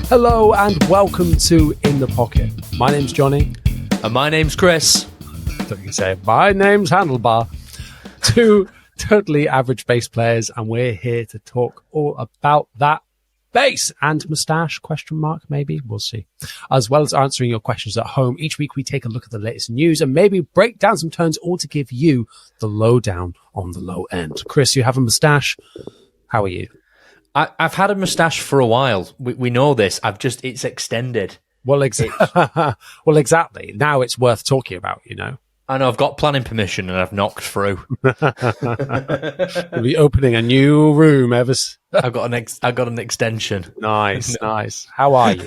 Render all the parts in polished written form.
Hello and welcome to In the Pocket. My name's Jonny. And my name's Chris. So you can say, my name's Handlebar. Two totally average bass players, and we're here to talk all about that bass and moustache, ? Maybe, we'll see. As well as answering your questions at home. Each week we take a look at the latest news and maybe break down some tones, all to give you the lowdown on the low end. Chris, you have a moustache. How are you? I've had a moustache for a while. We know this. It's extended. Well, well, exactly. Now it's worth talking about, you know. I know I've got planning permission and I've knocked through. We'll be opening a new room I've got an extension. Nice. How are you?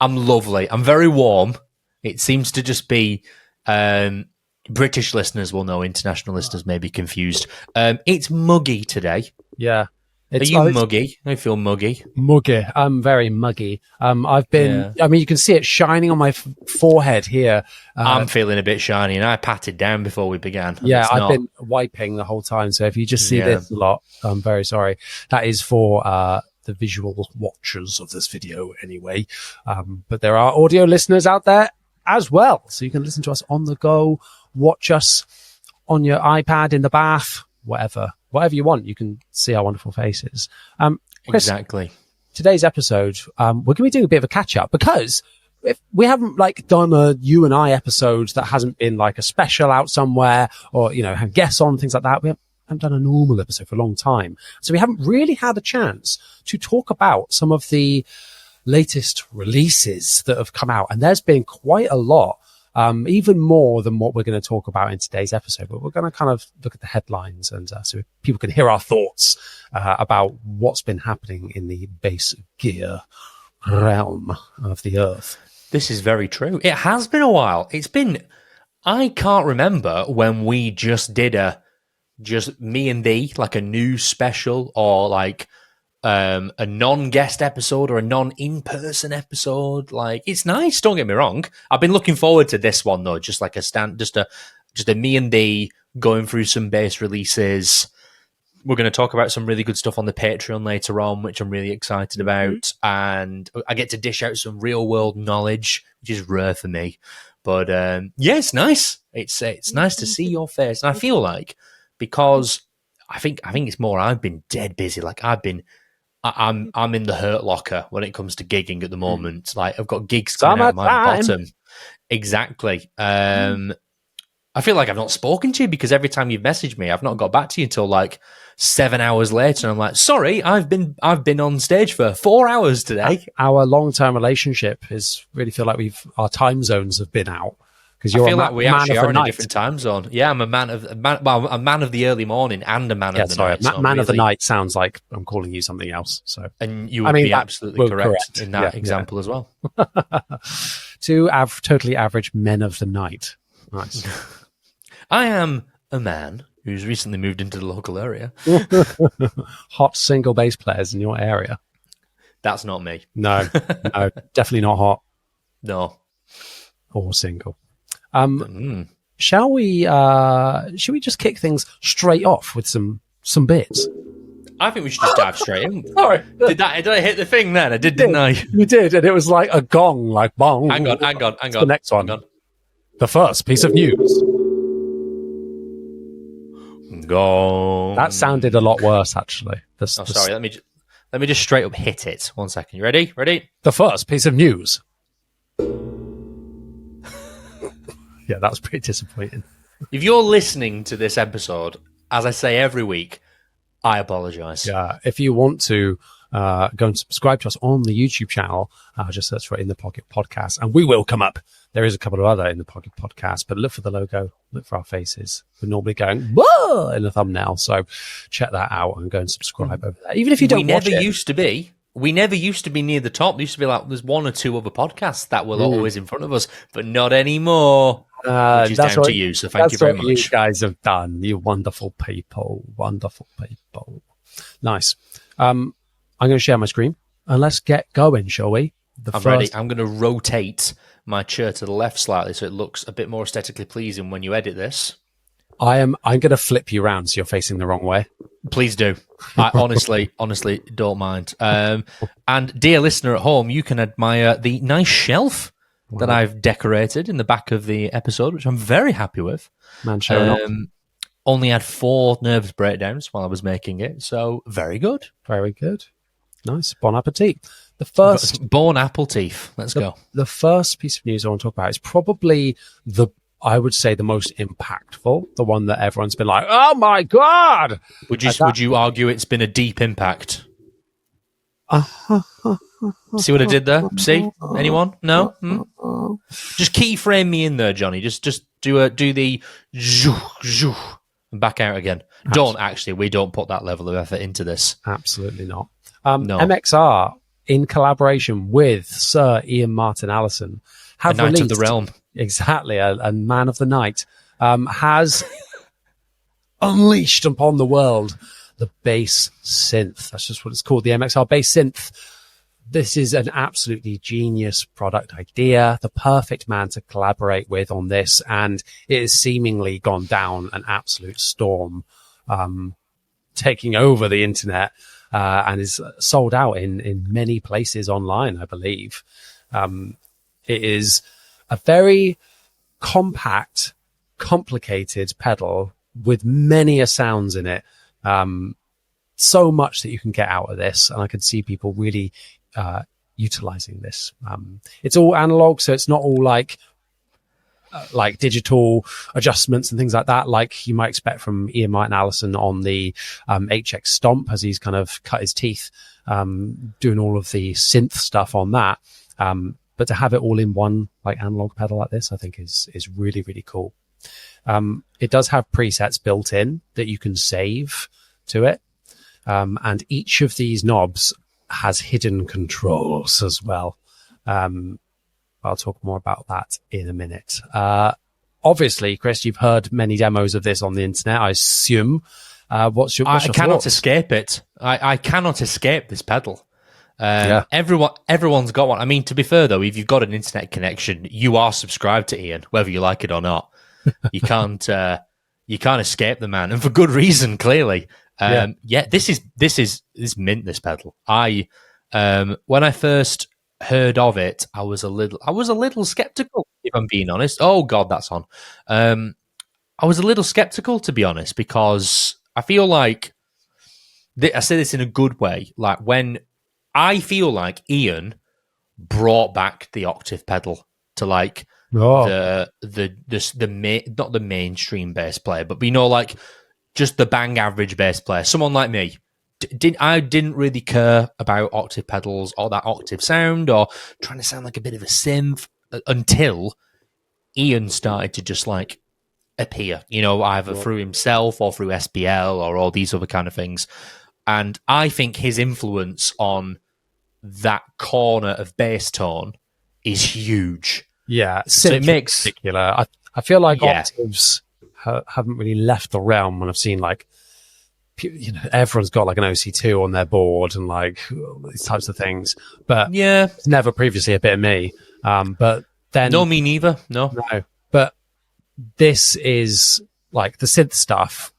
I'm lovely. I'm very warm. It seems to just be British listeners will know, international listeners may be confused. It's muggy today. Yeah. Are you muggy? I feel muggy. Muggy. I'm very muggy. I've been, I mean, you can see it shining on my forehead here. I'm feeling a bit shiny, and I patted down before we began. Yeah, I've been wiping the whole time. So if you just see this a lot, I'm very sorry. That is for the visual watchers of this video anyway. But there are audio listeners out there as well. So you can listen to us on the go, watch us on your iPad, in the bath, whatever you want. You can see our wonderful faces. Chris, exactly. Today's episode, we're going to be doing a bit of a catch up because if we haven't done a you and I episode that hasn't been like a special out somewhere or, you know, have guests on, things like that. We haven't done a normal episode for a long time. So we haven't really had a chance to talk about some of the latest releases that have come out. And there's been quite a lot. Even more than what we're going to talk about in today's episode, but we're going to kind of look at the headlines and so people can hear our thoughts about what's been happening in the bass gear realm of the earth. This is very true. It has been a while. I can't remember when we just did just me and thee, like a news special or like a non-guest episode or a non-in-person episode. Like, it's nice, don't get me wrong. I've been looking forward to this one though, just like just a me and thee going through some bass releases. We're going to talk about some really good stuff on the Patreon later on, which I'm really excited about. And I get to dish out some real world knowledge, which is rare for me. But yeah, it's nice. It's nice to see your face. And I feel like, because I think it's more I've been dead busy. Like I'm in the hurt locker when it comes to gigging at the moment. Like, I've got gigs coming out of my bottom. Exactly. I feel like I've not spoken to you because every time you've messaged me, I've not got back to you until like 7 hours later. And I'm like, sorry, I've been on stage for 4 hours today. Our long-term relationship is really feel like our time zones have been out. Because I feel like we actually are in a different time zone. Yeah, I'm a man of the early morning and a man of the night. Man of the night sounds like I'm calling you something else. So, and you would be absolutely correct in that example as well. Two totally average men of the night. Nice. I am a man who's recently moved into the local area. Hot single bass players in your area. That's not me. No, definitely not hot. No, or single. Should we just kick things straight off with some bits? I think we should just dive straight in. Sorry. Did I hit the thing then? I did, didn't I? You did, and it was like a gong, like bong. Hang on. The next one. The first piece of news. Gong. That sounded a lot worse, actually. Sorry. Let me just straight up hit it. 1 second. You ready? The first piece of news. Yeah, that was pretty disappointing. If you're listening to this episode, as I say every week, I apologise. Yeah, if you want to go and subscribe to us on the YouTube channel, just search for In the Pocket Podcast, and we will come up. There is a couple of other In the Pocket podcasts, but look for the logo, look for our faces. We're normally going, whoa, in the thumbnail, so check that out and go and subscribe over there. Even if you don't watch it. We never used to be near the top. There used to be like, there's one or two other podcasts that were always in front of us, but not anymore. Which is down to you, so thank you very much. That's what you guys have done, you wonderful people. Wonderful people. Nice. I'm going to share my screen, and let's get going, shall we? I'm ready. I'm going to rotate my chair to the left slightly so it looks a bit more aesthetically pleasing when you edit this. I'm going to flip you around so you're facing the wrong way. Please do. I honestly don't mind. And dear listener at home, you can admire the nice shelf that I've decorated in the back of the episode, which I'm very happy with. Man, showing up. Only had 4 nervous breakdowns while I was making it, so very good. Very good. Nice. Bon appetit. The first Born apple teeth. Let's go. The first piece of news I want to talk about is probably I would say the most impactful, the one that everyone's been like, "Oh my god!" Would you argue it's been a deep impact? See what I did there? See? Anyone? No? Just keyframe me in there, Johnny. Just do the zhoo, zhoo, and back out again. We don't put that level of effort into this. Absolutely not. No. MXR, in collaboration with Sir Ian Martin Allison, have a Knight released, of the Realm. Exactly, a man of the night, has unleashed upon the world the bass synth. That's just what it's called, the MXR Bass Synth. This is an absolutely genius product idea, the perfect man to collaborate with on this, and it has seemingly gone down an absolute storm, taking over the internet, and is sold out in many places online, I believe. It is a very compact, complicated pedal with many sounds in it. So much that you can get out of this, and I could see people really utilizing this. It's all analog, so it's not all like digital adjustments and things like that, like you might expect from Ian Martin Allison on the HX Stomp, as he's kind of cut his teeth doing all of the synth stuff on that. But to have it all in one like analog pedal like this, I think is really, really cool. It does have presets built in that you can save to it. And each of these knobs has hidden controls as well. I'll talk more about that in a minute. Obviously, Chris, you've heard many demos of this on the internet, I assume. What's your I cannot thoughts? escape it. I cannot escape this pedal. Yeah. Everyone's got one. I mean, to be fair though, if you've got an internet connection, you are subscribed to Ian, whether you like it or not. You can't escape the man, and for good reason, clearly. This is mint, this pedal. When I first heard of it, I was a little skeptical, if I'm being honest. Oh God, that's on. I was a little skeptical, to be honest, because I feel like I say this in a good way. Like when I feel like Ian brought back the octave pedal to like not the mainstream bass player, but like just the bang average bass player, someone like me. I didn't really care about octave pedals or that octave sound or trying to sound like a bit of a synth until Ian started to just like appear, either through himself or through SPL or all these other kind of things. And I think his influence on that corner of bass tone is huge. Yeah, so it makes particular. I feel like octaves haven't really left the realm when I've seen like, everyone's got like an OC2 on their board and like these types of things, but it's never previously a bit of me. But then no, me neither. No, but this is like the synth stuff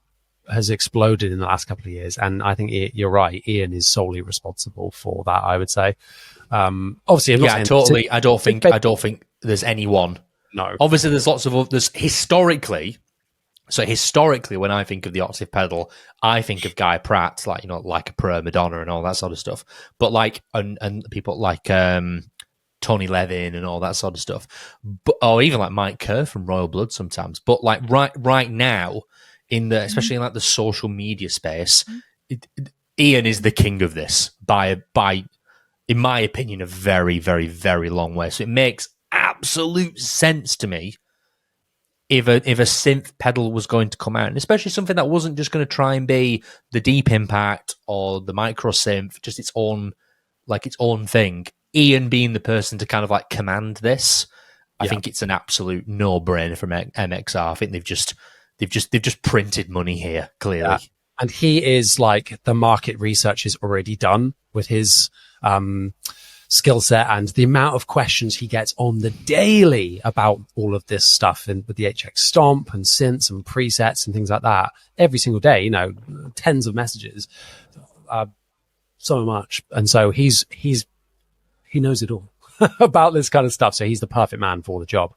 has exploded in the last couple of years, and I think you're right. Ian is solely responsible for that, I would say. Obviously, I'm not saying totally. I don't think there's anyone. No, obviously, there's lots of others historically. So historically, when I think of the octave pedal, I think of Guy Pratt, like like a Pro Madonna and all that sort of stuff. But like and people like Tony Levin and all that sort of stuff, or even like Mike Kerr from Royal Blood sometimes. But like right now, especially in like the social media space, Ian is the king of this by in my opinion a very, very, very long way. So it makes absolute sense to me if a synth pedal was going to come out, and especially something that wasn't just going to try and be the deep impact or the micro synth, just its own thing. Ian being the person to kind of like command this, I think it's an absolute no-brainer from MXR. I think they've just printed money here, clearly. Yeah. And he is like, the market research is already done with his skill set and the amount of questions he gets on the daily about all of this stuff with the HX Stomp and synths and presets and things like that every single day, you know, tens of messages, so much. And so he knows it all about this kind of stuff. So he's the perfect man for the job.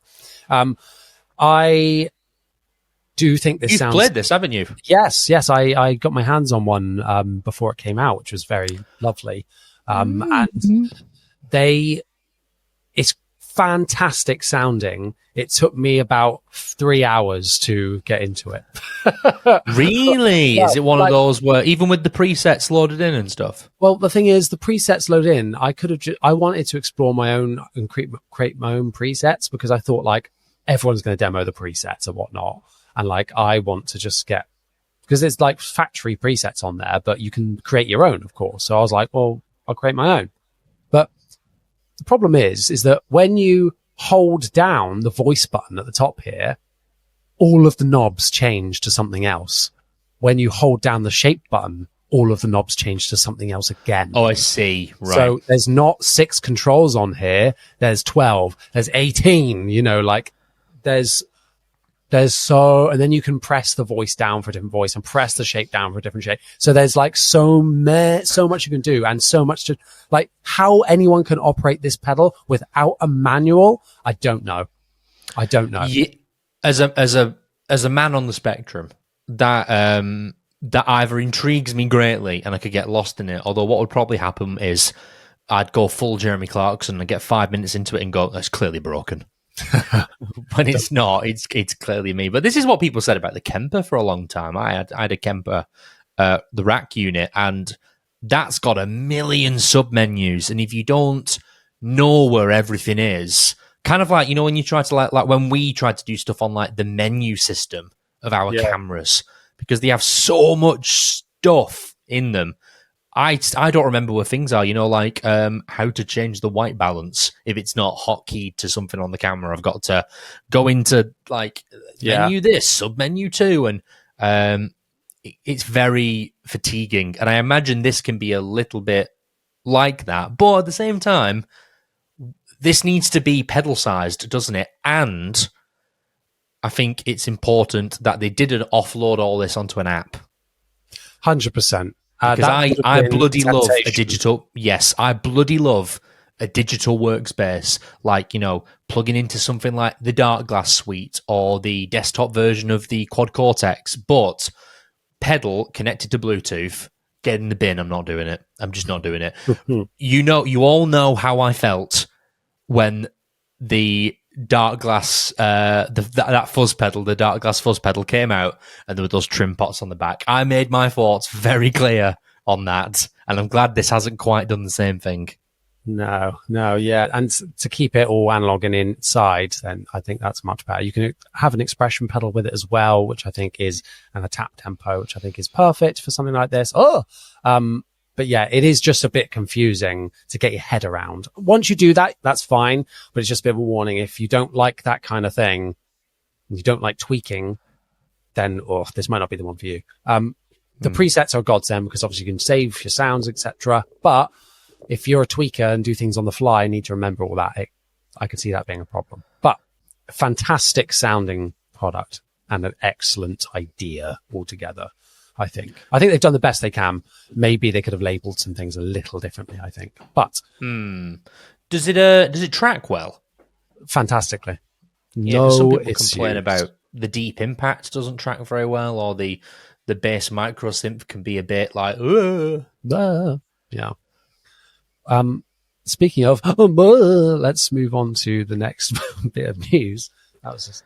I do think this You've played this, haven't you? Yes. I got my hands on one before it came out, which was very lovely. And it's fantastic sounding. It took me about 3 hours to get into it. Really? Yeah, is it one of those where even with the presets loaded in and stuff? Well, the thing is, the presets load in. I wanted to explore my own and create my own presets because I thought like everyone's going to demo the presets and whatnot. And like, I want to just because there's like factory presets on there, but you can create your own, of course. So I was like, well, I'll create my own. But the problem is that when you hold down the voice button at the top here, all of the knobs change to something else. When you hold down the shape button, all of the knobs change to something else again. Oh, I see. Right. So there's not 6 controls on here. There's 12. There's 18. You know, like there's and then you can press the voice down for a different voice and press the shape down for a different shape. So there's like so much you can do and so much to like how anyone can operate this pedal without a manual. I don't know. Yeah, as a man on the spectrum, that either intrigues me greatly and I could get lost in it. Although what would probably happen is I'd go full Jeremy Clarkson and get 5 minutes into it and go, that's clearly broken. When it's not, it's clearly me. But this is what people said about the Kemper for a long time. I had a Kemper, the rack unit, and that's got a million submenus. And if you don't know where everything is, kind of like, you know, when you try to like when we tried to do stuff on like the menu system of our cameras, because they have so much stuff in them. I don't remember where things are, you know, like how to change the white balance. If it's not hotkeyed to something on the camera, I've got to go into like menu this, sub-menu 2, and it's very fatiguing. And I imagine this can be a little bit like that. But at the same time, this needs to be pedal-sized, doesn't it? And I think it's important that they didn't offload all this onto an app. 100%. Because I bloody love a digital. Yes, I bloody love a digital workspace, like, you know, plugging into something like the Dark Glass Suite or the desktop version of the Quad Cortex. But pedal connected to Bluetooth, get in the bin. I'm not doing it. I'm just not doing it. You all know how I felt when the Dark Glass, that fuzz pedal, the Dark Glass fuzz pedal came out, and there were those trim pots on the back. I made my thoughts very clear on that, and I'm glad this hasn't quite done the same thing. No, yeah, and to keep it all analog and inside, then I think that's much better. You can have an expression pedal with it as well, which I think is, and a tap tempo, which I think is perfect for something like this. But yeah, it is just a bit confusing to get your head around. Once you do that, that's fine. But it's just a bit of a warning. If you don't like that kind of thing, you don't like tweaking, then this might not be the one for you. The presets are a godsend because obviously you can save your sounds, etc. But if you're a tweaker and do things on the fly, you need to remember all that. I could see that being a problem. But a fantastic sounding product and an excellent idea altogether. I think they've done the best they can. Maybe they could have labeled some things a little differently, I think. But does it track well? Fantastically. Yeah, some people complain about the deep impact doesn't track very well, or the bass micro synth can be a bit like yeah. Speaking of, let's move on to the next bit of news. That was just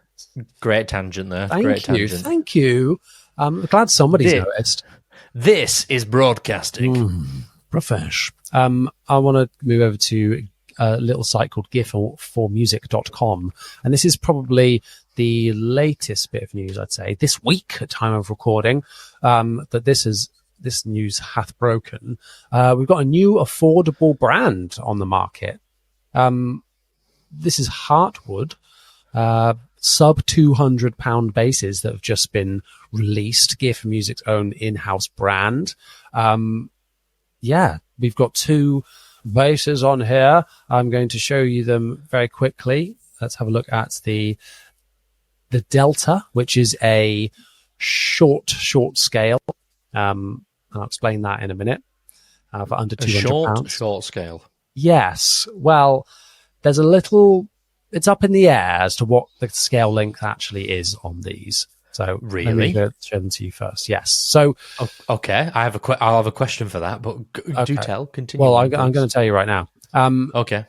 great tangent there. Thank you. I'm glad somebody's noticed. This is broadcasting. Profesh. I want to move over to a little site called gif4music.com. And this is probably the latest bit of news, I'd say, this week at time of recording, that this news hath broken. We've got a new affordable brand on the market. This is Hartwood. Sub £200 basses that have just been released. GIF Music's own in-house brand. We've got 2 basses on here. I'm going to show you them very quickly. Let's have a look at the Delta, which is a short scale. I'll explain that in a minute. For under £200. Short scale. Yes. Well, there's a little. It's up in the air as to what the scale length actually is on these. So really, let me show them to you first. Yes. So okay, I'll have a question for that, but do tell. Continue. Well, I'm going to tell you right now. Okay.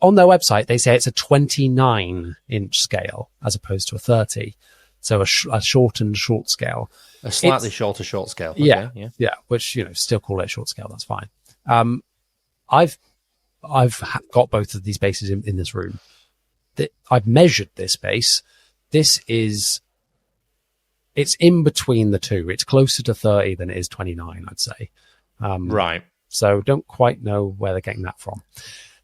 On their website, they say it's a 29-inch scale as opposed to a 30. So a shortened short scale. A slightly shorter short scale. Okay, yeah. Which, still call it a short scale. That's fine. I've got both of these basses in this room. I've measured this bass. It's in between the two. It's closer to 30 than it is 29, I'd say. Right. So don't quite know where they're getting that from.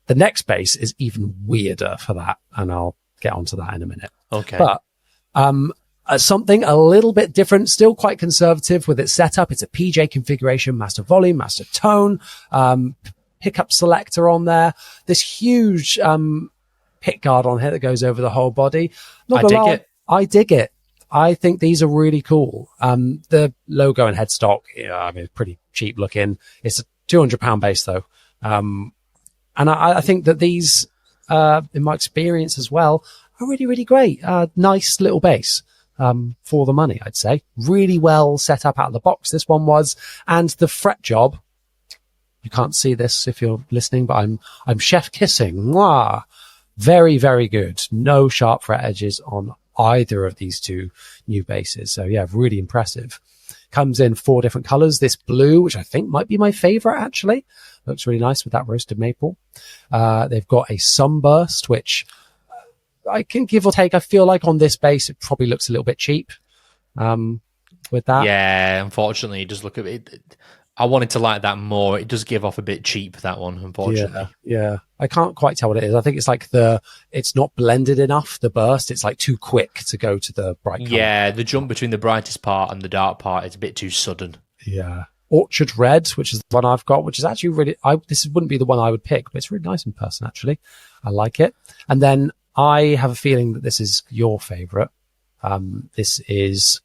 The next bass is even weirder for that, and I'll get onto that in a minute. Okay. But something a little bit different, still quite conservative with its setup. It's a PJ configuration, master volume, master tone, pickup selector on there. This huge pick guard on here that goes over the whole body. I dig it. I think these are really cool. The logo and headstock, pretty cheap looking. It's a £200 bass though. And I think that these, in my experience as well, are really, really great. Nice little bass. For the money, I'd say. Really well set up out of the box, this one was. And the fret job, you can't see this if you're listening, but I'm chef kissing. Mwah! Very, very good. No sharp fret edges on either of these two new basses. So yeah, really impressive. Comes in 4 different colors. This blue, which I think might be my favorite actually. Looks really nice with that roasted maple. They've got a sunburst, which I can give or take. I feel like on this bass, it probably looks a little bit cheap with that. Yeah, unfortunately, it does look a bit. I wanted to like that more. It does give off a bit cheap, that one, unfortunately. Yeah. I can't quite tell what it is. I think it's like it's not blended enough, the burst. It's like too quick to go to the bright color. Yeah, the jump between the brightest part and the dark part is a bit too sudden. Yeah. Orchard Red, which is the one I've got, which is actually really, this wouldn't be the one I would pick, but it's really nice in person, actually. I like it. And then I have a feeling that this is your favorite. This is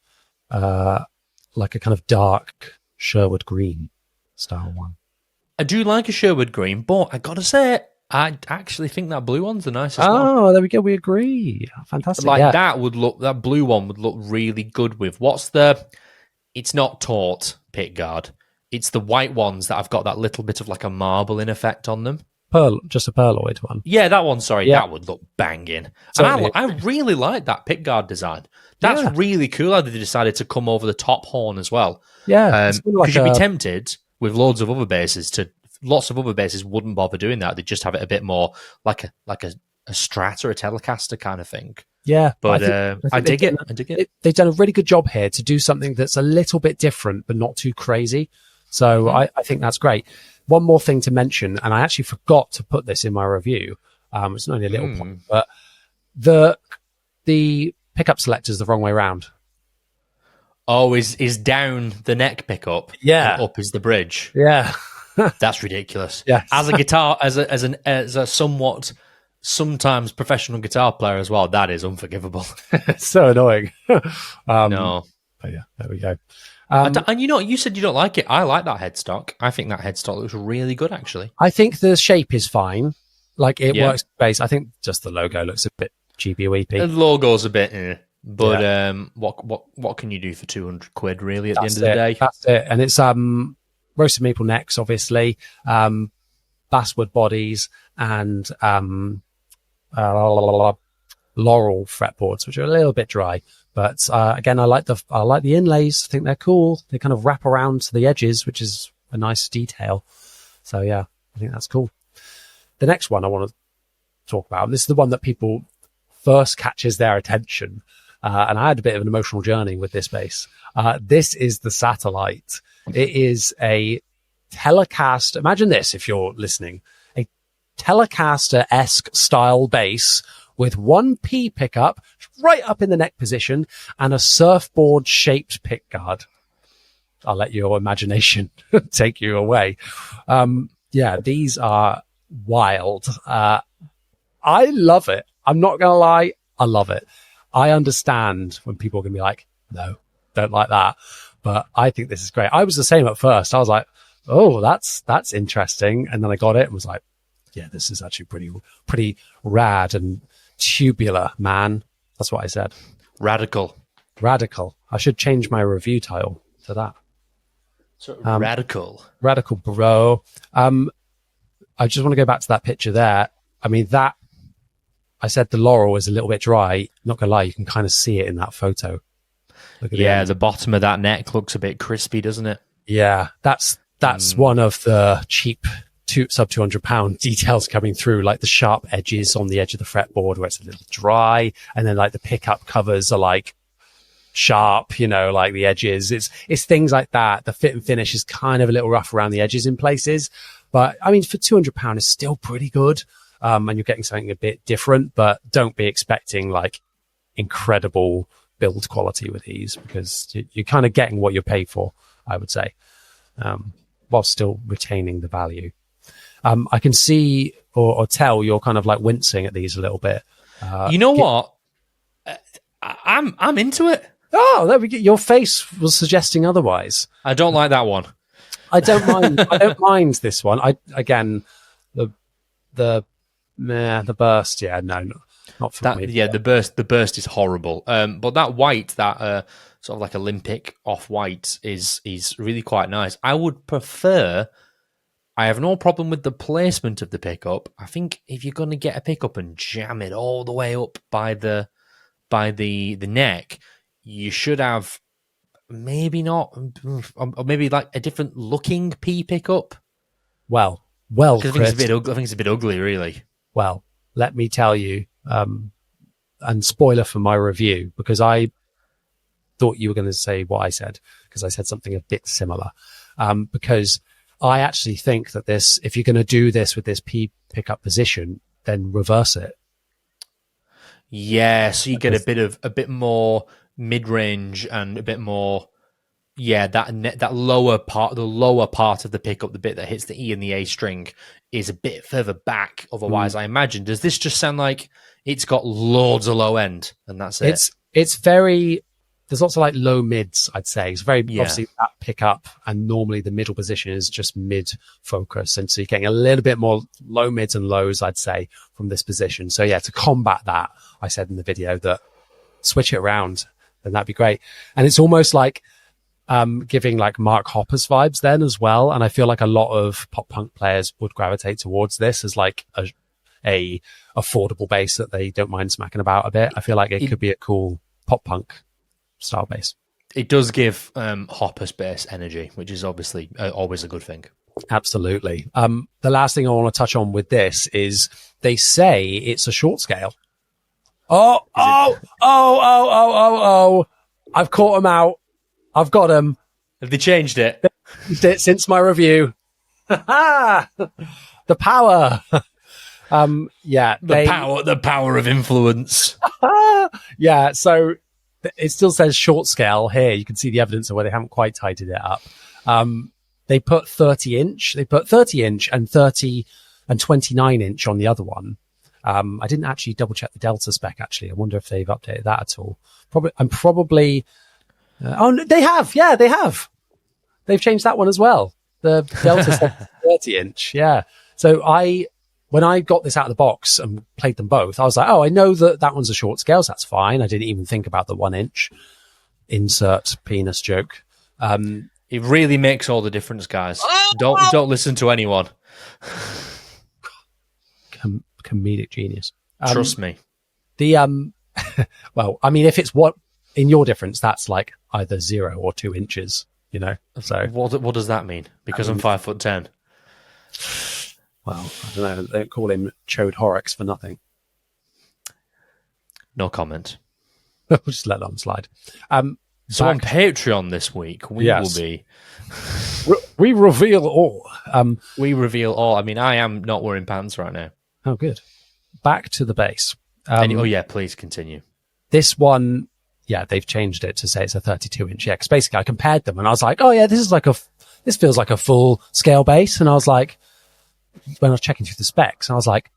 like a kind of dark Sherwood green style one. I do like a Sherwood green, but I gotta say, I actually think that blue one's the nicest one. Oh, there we go. We agree. Fantastic. That blue one would look really good with. It's not taut pick guard. It's the white ones that have got that little bit of like a marbling effect on them. Just a pearloid one. Yeah, that one. Sorry, that would look banging. And I really like that pickguard design. That's really cool how they decided to come over the top horn as well. Yeah, because you'd be tempted with lots of other basses wouldn't bother doing that. They just have it a bit more like a Strat or a Telecaster kind of thing. Yeah, but I dig it. They've done a really good job here to do something that's a little bit different, but not too crazy. So I think that's great. One more thing to mention, and I actually forgot to put this in my review. It's only a little point, but the pickup selector is the wrong way around. Oh, is down the neck pickup? Yeah, and up is the bridge. Yeah, that's ridiculous. Yeah, as a guitar, as a somewhat sometimes professional guitar player as well, that is unforgivable. It's so annoying. No, but yeah, there we go. And you said you don't like it. I like that headstock. I think that headstock looks really good, actually. I think the shape is fine. Like, it works bass. I think just the logo looks a bit cheapy-weepy. The logo's a bit, but what can you do for 200 quid, really, at the end of the day? That's it. And it's roasted maple necks, obviously, basswood bodies, and laurel fretboards, which are a little bit dry. But again, I like the inlays. I think they're cool. They kind of wrap around to the edges, which is a nice detail. So yeah, I think that's cool. The next one I want to talk about, this is the one that people first catches their attention. And I had a bit of an emotional journey with this bass. This is the Satellite. It is a Telecaster. Imagine this, if you're listening, a Telecaster-esque style bass with one P pickup right up in the neck position and a surfboard shaped pick guard. I'll let your imagination take you away. Yeah, these are wild. I love it. I'm not going to lie. I love it. I understand when people are going to be like, no, don't like that. But I think this is great. I was the same at first. I was like, oh, that's interesting. And then I got it and was like, yeah, this is actually pretty rad and tubular, man. That's what I said. Radical. I should change my review title to that. So radical, bro. I just want to go back to that picture there. I mean, that I said the laurel is a little bit dry. Not gonna lie, you can kind of see it in that photo. Look at the bottom of that neck looks a bit crispy, doesn't it? Yeah, that's one of the cheap sub £200 details coming through, like the sharp edges on the edge of the fretboard where it's a little dry, and then like the pickup covers are like sharp, like the edges. It's things like that. The fit and finish is kind of a little rough around the edges in places, but I mean, for £200 is still pretty good. And you're getting something a bit different, but don't be expecting like incredible build quality with these, because you're kind of getting what you pay for, I would say, while still retaining the value. I can see or tell you're kind of like wincing at these a little bit. You know what? I'm into it. Oh, there we go. Your face was suggesting otherwise. I don't like that one. I don't mind. I don't mind this one. The burst. Yeah, no, not for me. Yeah, the burst is horrible. But that white, that sort of like Olympic off-white, is really quite nice. I would prefer. I have no problem with the placement of the pickup. I think if you're going to get a pickup and jam it all the way up by the neck, you should have maybe not, or maybe like a different looking P pickup. Well, I think it's a bit ugly, really. Well, let me tell you, and spoiler for my review, because I thought you were going to say what I said, because I said something a bit similar. Because I actually think that if you're going to do this with this P pickup position, then reverse it. Yeah, so you get a bit more mid-range and a bit more, that lower part, the lower part of the pickup, the bit that hits the E and the A string, is a bit further back. Otherwise, I imagine. Does this just sound like it's got loads of low end and that's it? It's very. There's lots of like low mids, I'd say. It's very obviously that pickup, and normally the middle position is just mid focus, and so you're getting a little bit more low mids and lows, I'd say, from this position. So yeah, to combat that, I said in the video that switch it around, and that'd be great. And it's almost like giving like Mark Hoppus vibes then as well. And I feel like a lot of pop punk players would gravitate towards this as like a affordable bass that they don't mind smacking about a bit. I feel like it could be a cool pop punk style bass. It does give Hoppus bass energy, which is obviously always a good thing. Absolutely. The last thing I want to touch on with this is they say it's a short scale. Oh! I've caught them out. I've got them. Have they changed it? Since my review. The power. The power of influence. Yeah, so it still says short scale here. You can see the evidence of where they haven't quite tidied it up. They put 30 inch. They put 30 inch and 30 and 29 inch on the other one. I didn't actually double check the Delta spec, actually. I wonder if they've updated that at all. Probably. They have. Yeah, they have. They've changed that one as well. The Delta said 30 inch. Yeah. So when I got this out of the box and played them both, I was like, oh, I know that one's a short scale, so that's fine. I didn't even think about the 1 inch insert penis joke. It really makes all the difference, guys. Don't listen to anyone. Comedic genius. Trust me. Well, I mean, if it's what in your difference, that's like either 0 or 2 inches, So what does that mean? Because I'm 5'10". Well, I don't know. They don't call him Chode Horrocks for nothing. No comment. We'll just let that slide. So on Patreon this week, we will be... we reveal all. We reveal all. I mean, I am not wearing pants right now. Oh, good. Back to the bass. Please continue. This one, they've changed it to say it's a 32 inch. Yeah, because basically I compared them and I was like, oh yeah, this feels like a full scale bass. And I was like, when I was checking through the specs, and I was like,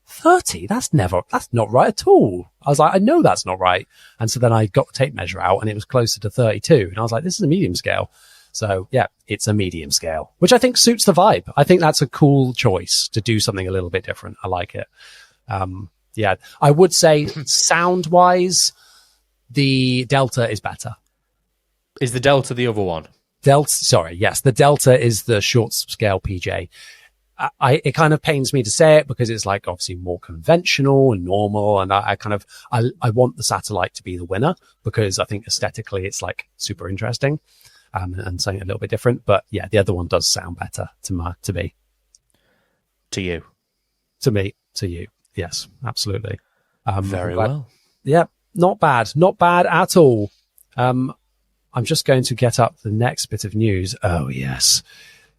30? That's not right at all. I was like, I know that's not right. And so then I got the tape measure out and it was closer to 32. And I was like, this is a medium scale. So yeah, it's a medium scale, which I think suits the vibe. I think that's a cool choice to do something a little bit different. I like it. Yeah, I would say sound wise, the Delta is better. Is the Delta the other one? Yes, the Delta is the short scale PJ. It kind of pains me to say it because it's like obviously more conventional and normal, and I want the Satellite to be the winner because I think aesthetically it's like super interesting, and something a little bit different. But yeah, the other one does sound better to me. To you. To me. To you. Yes, absolutely. Very well. Yeah, not bad at all. I'm just going to get up the next bit of news. Oh yes,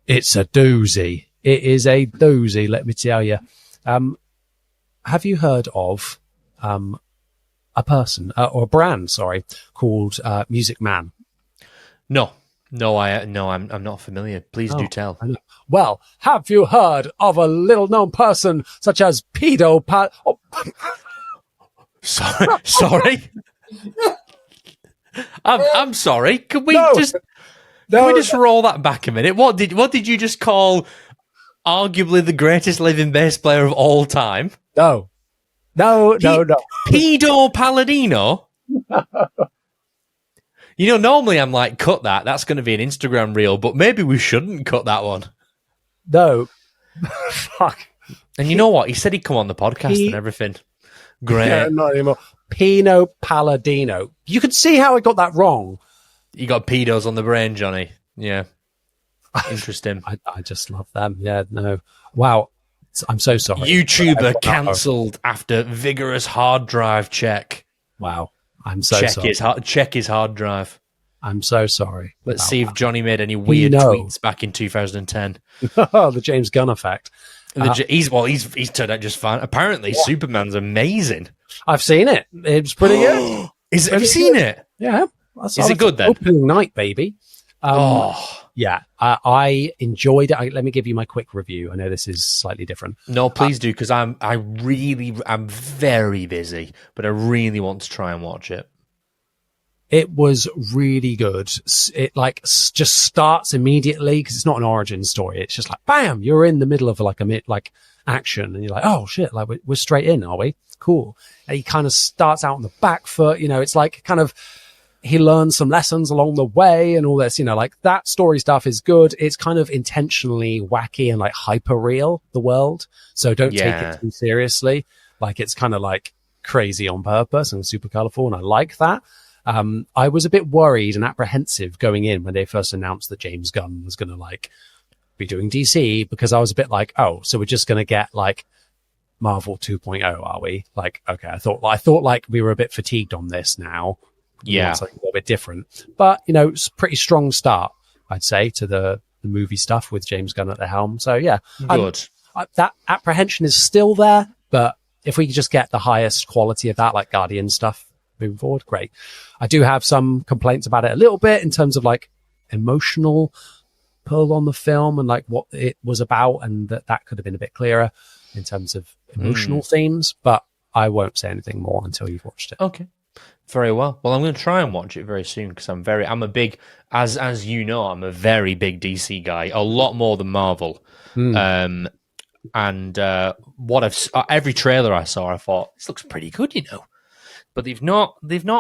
it's a doozy. It is a doozy, let me tell you. Have you heard of a person or a brand, called Music Man? No, I'm not familiar. Please do tell. Well, have you heard of a little-known person such as Pino Paladino? Sorry. I'm sorry. Can we just roll that back a minute? What did you just call arguably the greatest living bass player of all time? No. Pino Paladino? Normally I'm like, cut that. That's going to be an Instagram reel, but maybe we shouldn't cut that one. No. Fuck. And you know what? He said he'd come on the podcast and everything. Great. Yeah, not anymore. Pino Paladino. You could see how I got that wrong. You got pedos on the brain, Johnny. Yeah. Interesting. I just love them. Yeah, no. Wow. I'm so sorry. YouTuber cancelled after vigorous hard drive check. Wow. I'm so sorry. Check his hard drive. I'm so sorry. Let's see if Johnny made any weird tweets back in 2010. The James Gunn effect. He's turned out just fine. Apparently, Superman's amazing. I've seen it. It's pretty good. Have you seen it? Yeah. Is it good then? Opening night, baby. Yeah, I enjoyed it. Let me give you my quick review. I know this is slightly different. No, please do, because I'm very busy, but I really want to try and watch it. It was really good. It just starts immediately because it's not an origin story. It's just like bam, you're in the middle of like action, and you're like, oh shit, like we're straight in, are we? Cool. And he kind of starts out on the back foot. It's like kind of. He learns some lessons along the way and all this, like that story stuff is good. It's kind of intentionally wacky and like hyper real, the world. So don't take it too seriously. Like it's kind of like crazy on purpose and super colorful. And I like that. I was a bit worried and apprehensive going in when they first announced that James Gunn was going to be doing DC, because I was a bit like, oh, so we're just going to get like Marvel 2.0, are we? Like, okay. I thought like we were a bit fatigued on this now. Yeah, something a little bit different, but it's a pretty strong start, I'd say, to the movie stuff with James Gunn at the helm. So yeah, good. That apprehension is still there, but if we could just get the highest quality of that, like Guardian stuff, moving forward, great. I do have some complaints about it a little bit in terms of like emotional pull on the film and like what it was about, and that could have been a bit clearer in terms of emotional themes. But I won't say anything more until you've watched it. Okay. Very well. Well, I'm going to try and watch it very soon because I'm a big, as you know, I'm a very big DC guy, a lot more than Marvel. And every trailer I saw, I thought this looks pretty good, But they've not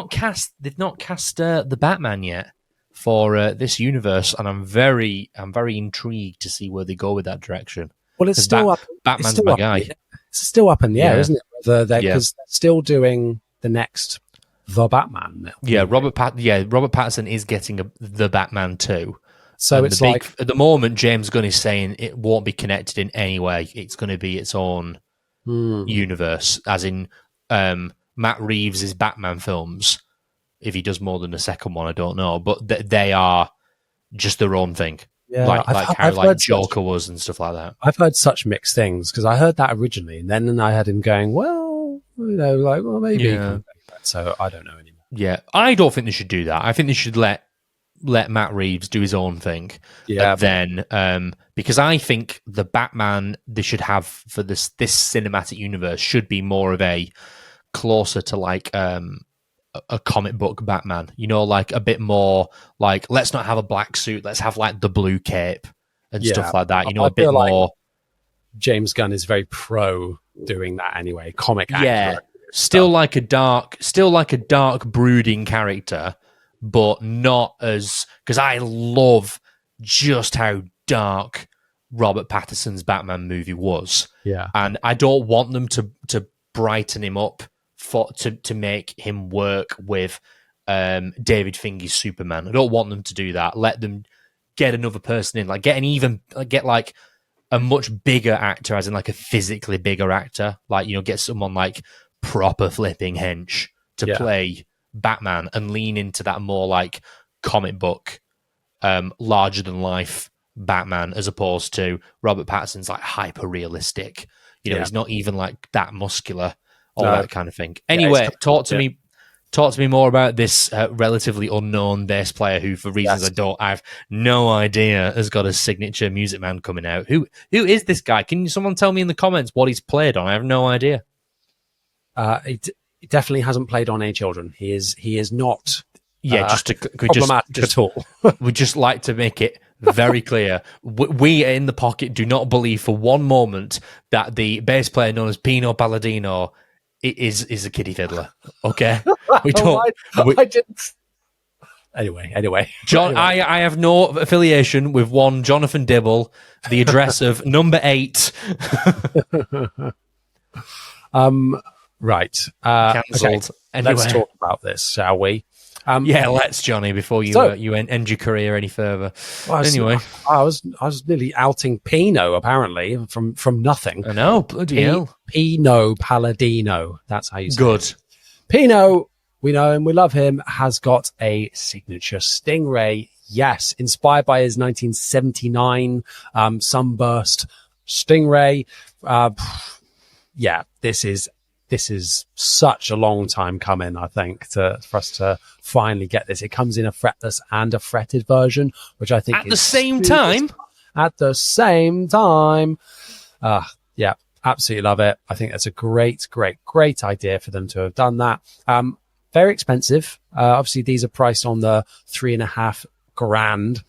cast the Batman yet for this universe, and I'm very intrigued to see where they go with that direction. Well, it's still up. Batman's my guy. It's still up in the air, isn't it? Because they're still doing the next. The Batman. Yeah, Robert Pattinson is getting the Batman too. So it's at the moment, James Gunn is saying it won't be connected in any way. It's going to be its own universe, as in Matt Reeves' Batman films. If he does more than the second one, I don't know, but they are just their own thing. Yeah, like how Joker was and stuff like that. I've heard such mixed things because I heard that originally, and then I had him going, well, maybe. Yeah. So I don't know anymore. Yeah, I don't think they should do that. I think they should let let Matt Reeves do his own thing. Yeah. And then, because I think the Batman they should have for this cinematic universe should be more of a closer to like a comic book Batman, like a bit more like, let's not have a black suit, let's have like the blue cape and stuff like that. A bit more. James Gunn is very pro doing that anyway. Comic accurate. Still like a dark brooding character, but not as, because I love just how dark Robert Pattinson's Batman movie was. Yeah. And I don't want them to brighten him up to make him work with David Finger's Superman. I don't want them to do that. Let them get another person in, like get like a much bigger actor, as in like a physically bigger actor, like, get someone like proper flipping hench to play Batman and lean into that more like comic book, larger than life Batman, as opposed to Robert Pattinson's like hyper realistic. He's not even like that muscular, all that kind of thing. Anyway, talk to me more about this relatively unknown bass player who, for reasons I have no idea, has got a signature Music Man coming out. Who is this guy? Can someone tell me in the comments what he's played on? I have no idea. He definitely hasn't played on any children. He is not. Problematic at all. We'd just like to make it very clear. We in the Pocket do not believe for one moment that the bass player known as Pino Paladino is a kiddie fiddler. Okay, we don't. I didn't. Anyway, John, I have no affiliation with one Jonathan Dibble. The address of number 8. Right. Cancelled. Okay. Anyway. Let's talk about this, shall we? Let's, Johnny, before you end your career any further. Anyway, I was nearly outing Pino, apparently, from nothing. I know, bloody hell. Pino Paladino. That's how you say Good. it. Pino, we know him, we love him, has got a signature Stingray. Yes, inspired by his 1979 Sunburst Stingray. This is such a long time coming, I think, for us to finally get this. It comes in a fretless and a fretted version, which I think at the same time. At the same time. Yeah, absolutely love it. I think that's a great idea for them to have done that. Very expensive. Obviously, these are priced on the $3,500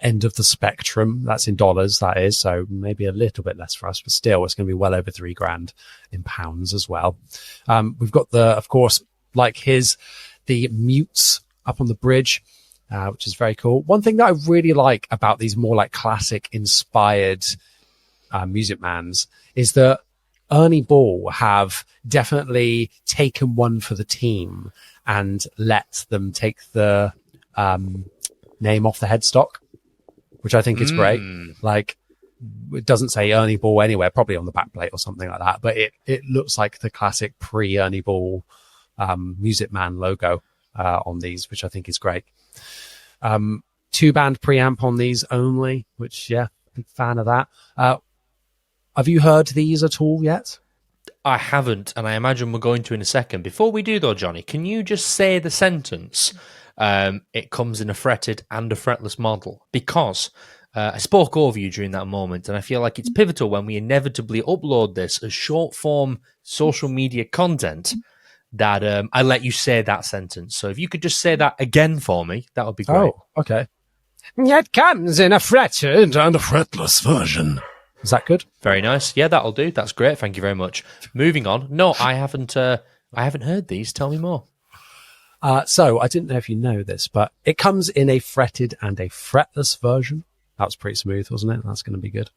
end of the spectrum. That's in dollars, that is, so maybe a little bit less for us, but still it's going to be well over $3,000 in pounds as well. We've got of course, like the mutes up on the bridge, which is very cool. One thing that I really like about these more like classic inspired Music Mans is that Ernie Ball have definitely taken one for the team and let them take the name off the headstock, which I think is great. Like, it doesn't say Ernie Ball anywhere, probably on the backplate or something like that, but it looks like the classic pre-Ernie Ball Music Man logo on these, which I think is great. 2-band preamp on these only, which, big fan of that. Have you heard these at all yet? I haven't, and I imagine we're going to in a second. Before we do, though, Johnny, can you just say the sentence, it comes in a fretted and a fretless model? Because I spoke over you during that moment, and I feel like it's pivotal when we inevitably upload this as short-form social media content that I let you say that sentence. So if you could just say that again for me, that would be great. Oh, okay. It comes in a fretted and a fretless version. Is that good? Very nice. Yeah, that'll do. That's great. Thank you very much. Moving on. No, I haven't heard these. Tell me more. So I didn't know if you know this, but it comes in a fretted and a fretless version. That was pretty smooth, wasn't it? That's going to be good.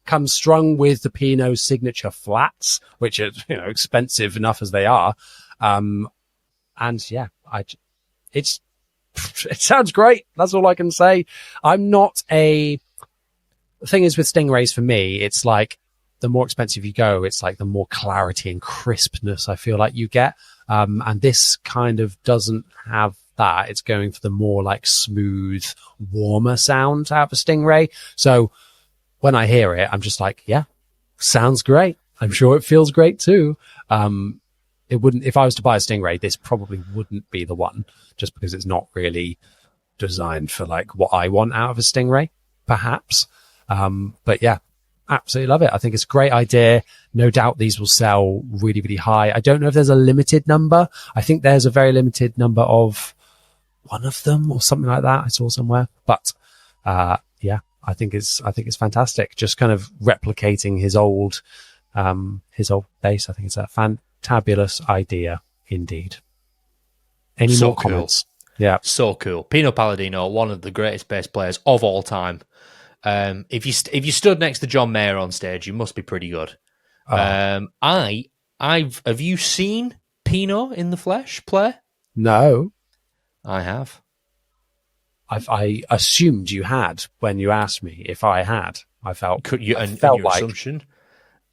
Comes strung with the Pino signature flats, which are, expensive enough as they are. And yeah, it sounds great. That's all I can say. The thing is with Stingrays for me, it's like the more expensive you go, it's like the more clarity and crispness I feel like you get. And this kind of doesn't have that. It's going for the more like smooth, warmer sound out of a Stingray. So when I hear it, I'm just like, yeah, sounds great. I'm sure it feels great too. it wouldn't, if I was to buy a Stingray, this probably wouldn't be the one, just because it's not really designed for like what I want out of a Stingray, perhaps. But yeah, absolutely love it. I think it's a great idea. No doubt these will sell really, really high. I don't know if there's a limited number. I think there's a very limited number of one of them or something like that. I saw somewhere, but, yeah, I think it's fantastic. Just kind of replicating his old bass. I think it's a fantabulous idea indeed. Any So more cool. comments? Yeah. So cool. Pino Paladino, one of the greatest bass players of all time. If you stood next to John Mayer on stage, you must be pretty good. Have you seen Pino in the flesh play? No. I have. I assumed you had when you asked me if I had. I felt Your like assumption.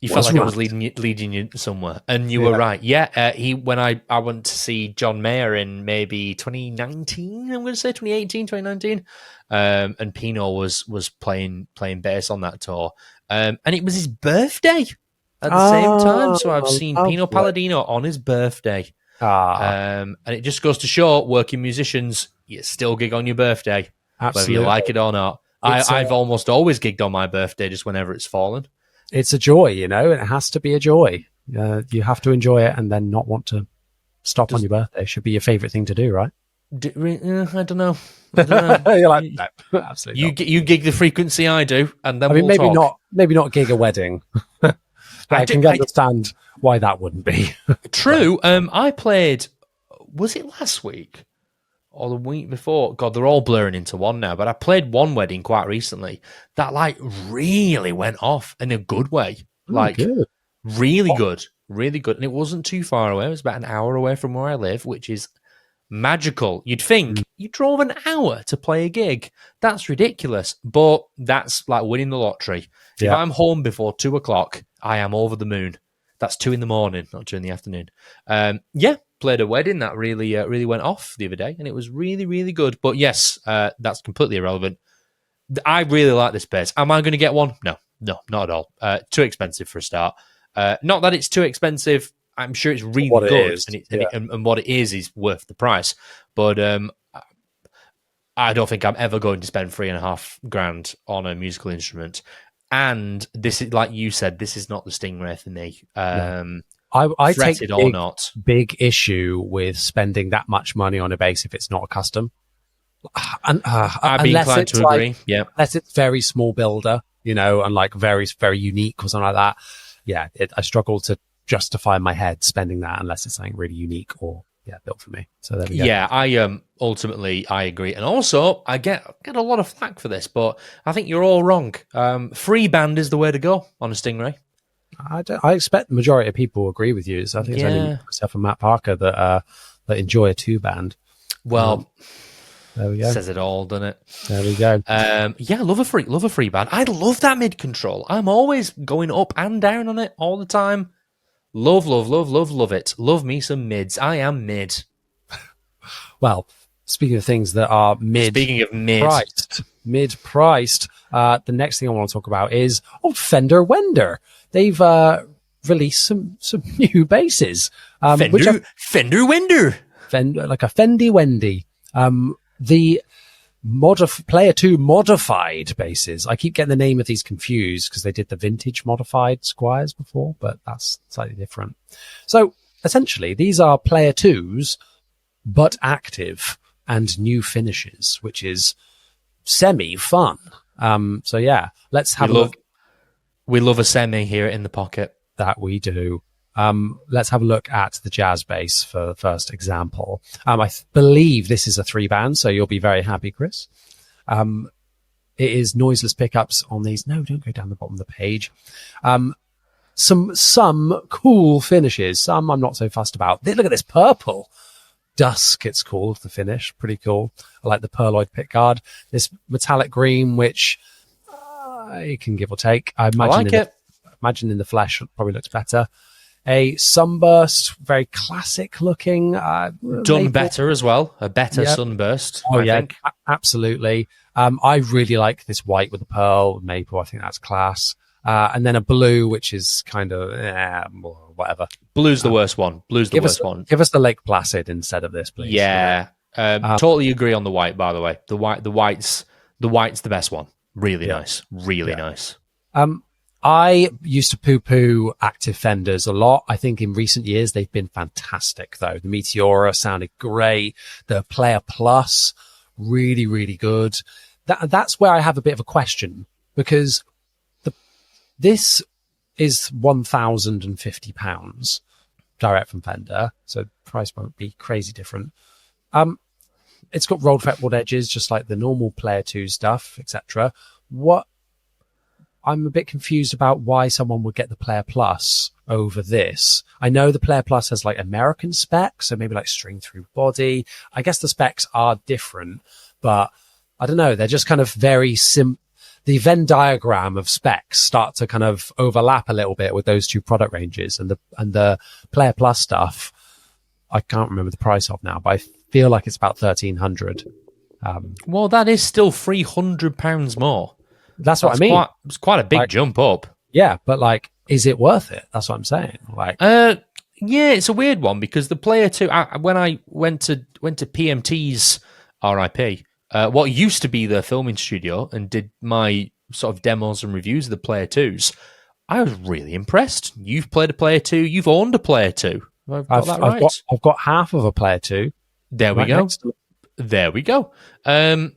You felt like right. I was leading you somewhere, and you were right. Yeah, when I went to see John Mayer in maybe 2019, I'm going to say 2018, 2019, and Pino was playing bass on that tour, and it was his birthday at the same time. So I've seen Pino Palladino on his birthday, and it just goes to show working musicians, you still gig on your birthday, absolutely, whether you like it or not. I've almost always gigged on my birthday, just whenever it's fallen. It's a joy, you know, and it has to be a joy. You have to enjoy it and then not want to stop on your birthday. It should be your favorite thing to do, right? I don't know. You're like, no, absolutely you not. you gig the frequency I do, and then I mean, we'll talk. maybe not gig a wedding. I can understand why that wouldn't be. True. I played, was it last week or the week before? God, they're all blurring into one now. But I played one wedding quite recently that like really went off in a good way. Like good. really good, and it wasn't too far away. It was about an hour away from where I live, which is magical. You'd think you drove an hour to play a gig. That's ridiculous, but that's like winning the lottery. If I'm home before 2:00, I am over the moon. That's 2 a.m, not 2 p.m. Played a wedding that really went off the other day, and it was really, really good. But yes, that's completely irrelevant. I really like this bass. Am I going to get one? No, not at all. Too expensive for a start. Not that it's too expensive. I'm sure it's really good, and what it is worth the price. But I don't think I'm ever going to spend $3,500 on a musical instrument. And this is, like you said, this is not the Stingray for me. I take it or not. Big issue with spending that much money on a bass if it's not a custom. And, I'd be inclined to agree. Yeah, unless it's very small builder, you know, and like very, very unique or something like that. Yeah, I struggle to justify in my head spending that unless it's something really unique or built for me. So there we go. Yeah, I ultimately I agree, and also I get a lot of flack for this, but I think you're all wrong. Free band is the way to go on a Stingray. I expect the majority of people agree with you. So I think it's only myself and Matt Parker that enjoy a 2-band. Well, there we go. Says it all, doesn't it? There we go. Love a free band. I love that mid control. I'm always going up and down on it all the time. Love it. Love me some mids. I am mid. Well, speaking of things that are mid-priced, the next thing I want to talk about is Fender Wender. They've released some new basses. Fender Wender. Like a Fendi Wendy. The Player 2 modified basses. I keep getting the name of these confused because they did the vintage modified Squiers before, but that's slightly different. So essentially, these are Player 2s, but active and new finishes, which is semi-fun. So yeah, let's have a look. We love a semi here in the pocket. That we do. Let's have a look at the jazz bass for the first example. I believe this is a 3-band, so you'll be very happy, Chris. It is noiseless pickups on these. No, don't go down the bottom of the page. Some cool finishes. Some I'm not so fussed about. Look at this purple. Dusk, it's called, the finish. Pretty cool. I like the pearloid pickguard. This metallic green, which you can give or take. I imagine in the flesh it probably looks better. A sunburst, very classic looking. Done better as well. A better sunburst. I think. Absolutely. I really like this white with the pearl, maple. I think that's class. and then a blue, which is kind of whatever. Blue's the worst one. Blue's the worst one. Give us the Lake Placid instead of this, please. Yeah, totally agree on the white. By the way, the white's the best one. Really nice, really nice. I used to poo-poo active Fenders a lot. I think in recent years they've been fantastic, though. The Meteora sounded great. The Player Plus, really, really good. That's where I have a bit of a question, because this is £1,050 direct from Fender, so price won't be crazy different. It's got rolled fretboard edges, just like the normal Player 2 stuff, etc. I'm a bit confused about why someone would get the Player Plus over this. I know the Player Plus has like American specs, so maybe like string through body. I guess the specs are different, but I don't know. They're just kind of very the Venn diagram of specs start to kind of overlap a little bit with those two product ranges, and the Player Plus stuff, I can't remember the price of now, but I feel like it's about $1,300. Well, that is still £300 more. That's what I mean. It's quite a big jump up. Yeah, but like, is it worth it? That's what I'm saying. Like, yeah, it's a weird one, because the Player 2, when I went to PMT's RIP, what used to be their filming studio, and did my sort of demos and reviews of the Player 2s, I was really impressed. You've played a Player 2, you've owned a Player 2. I've got that right. I've got half of a Player 2. There we go. There we go. And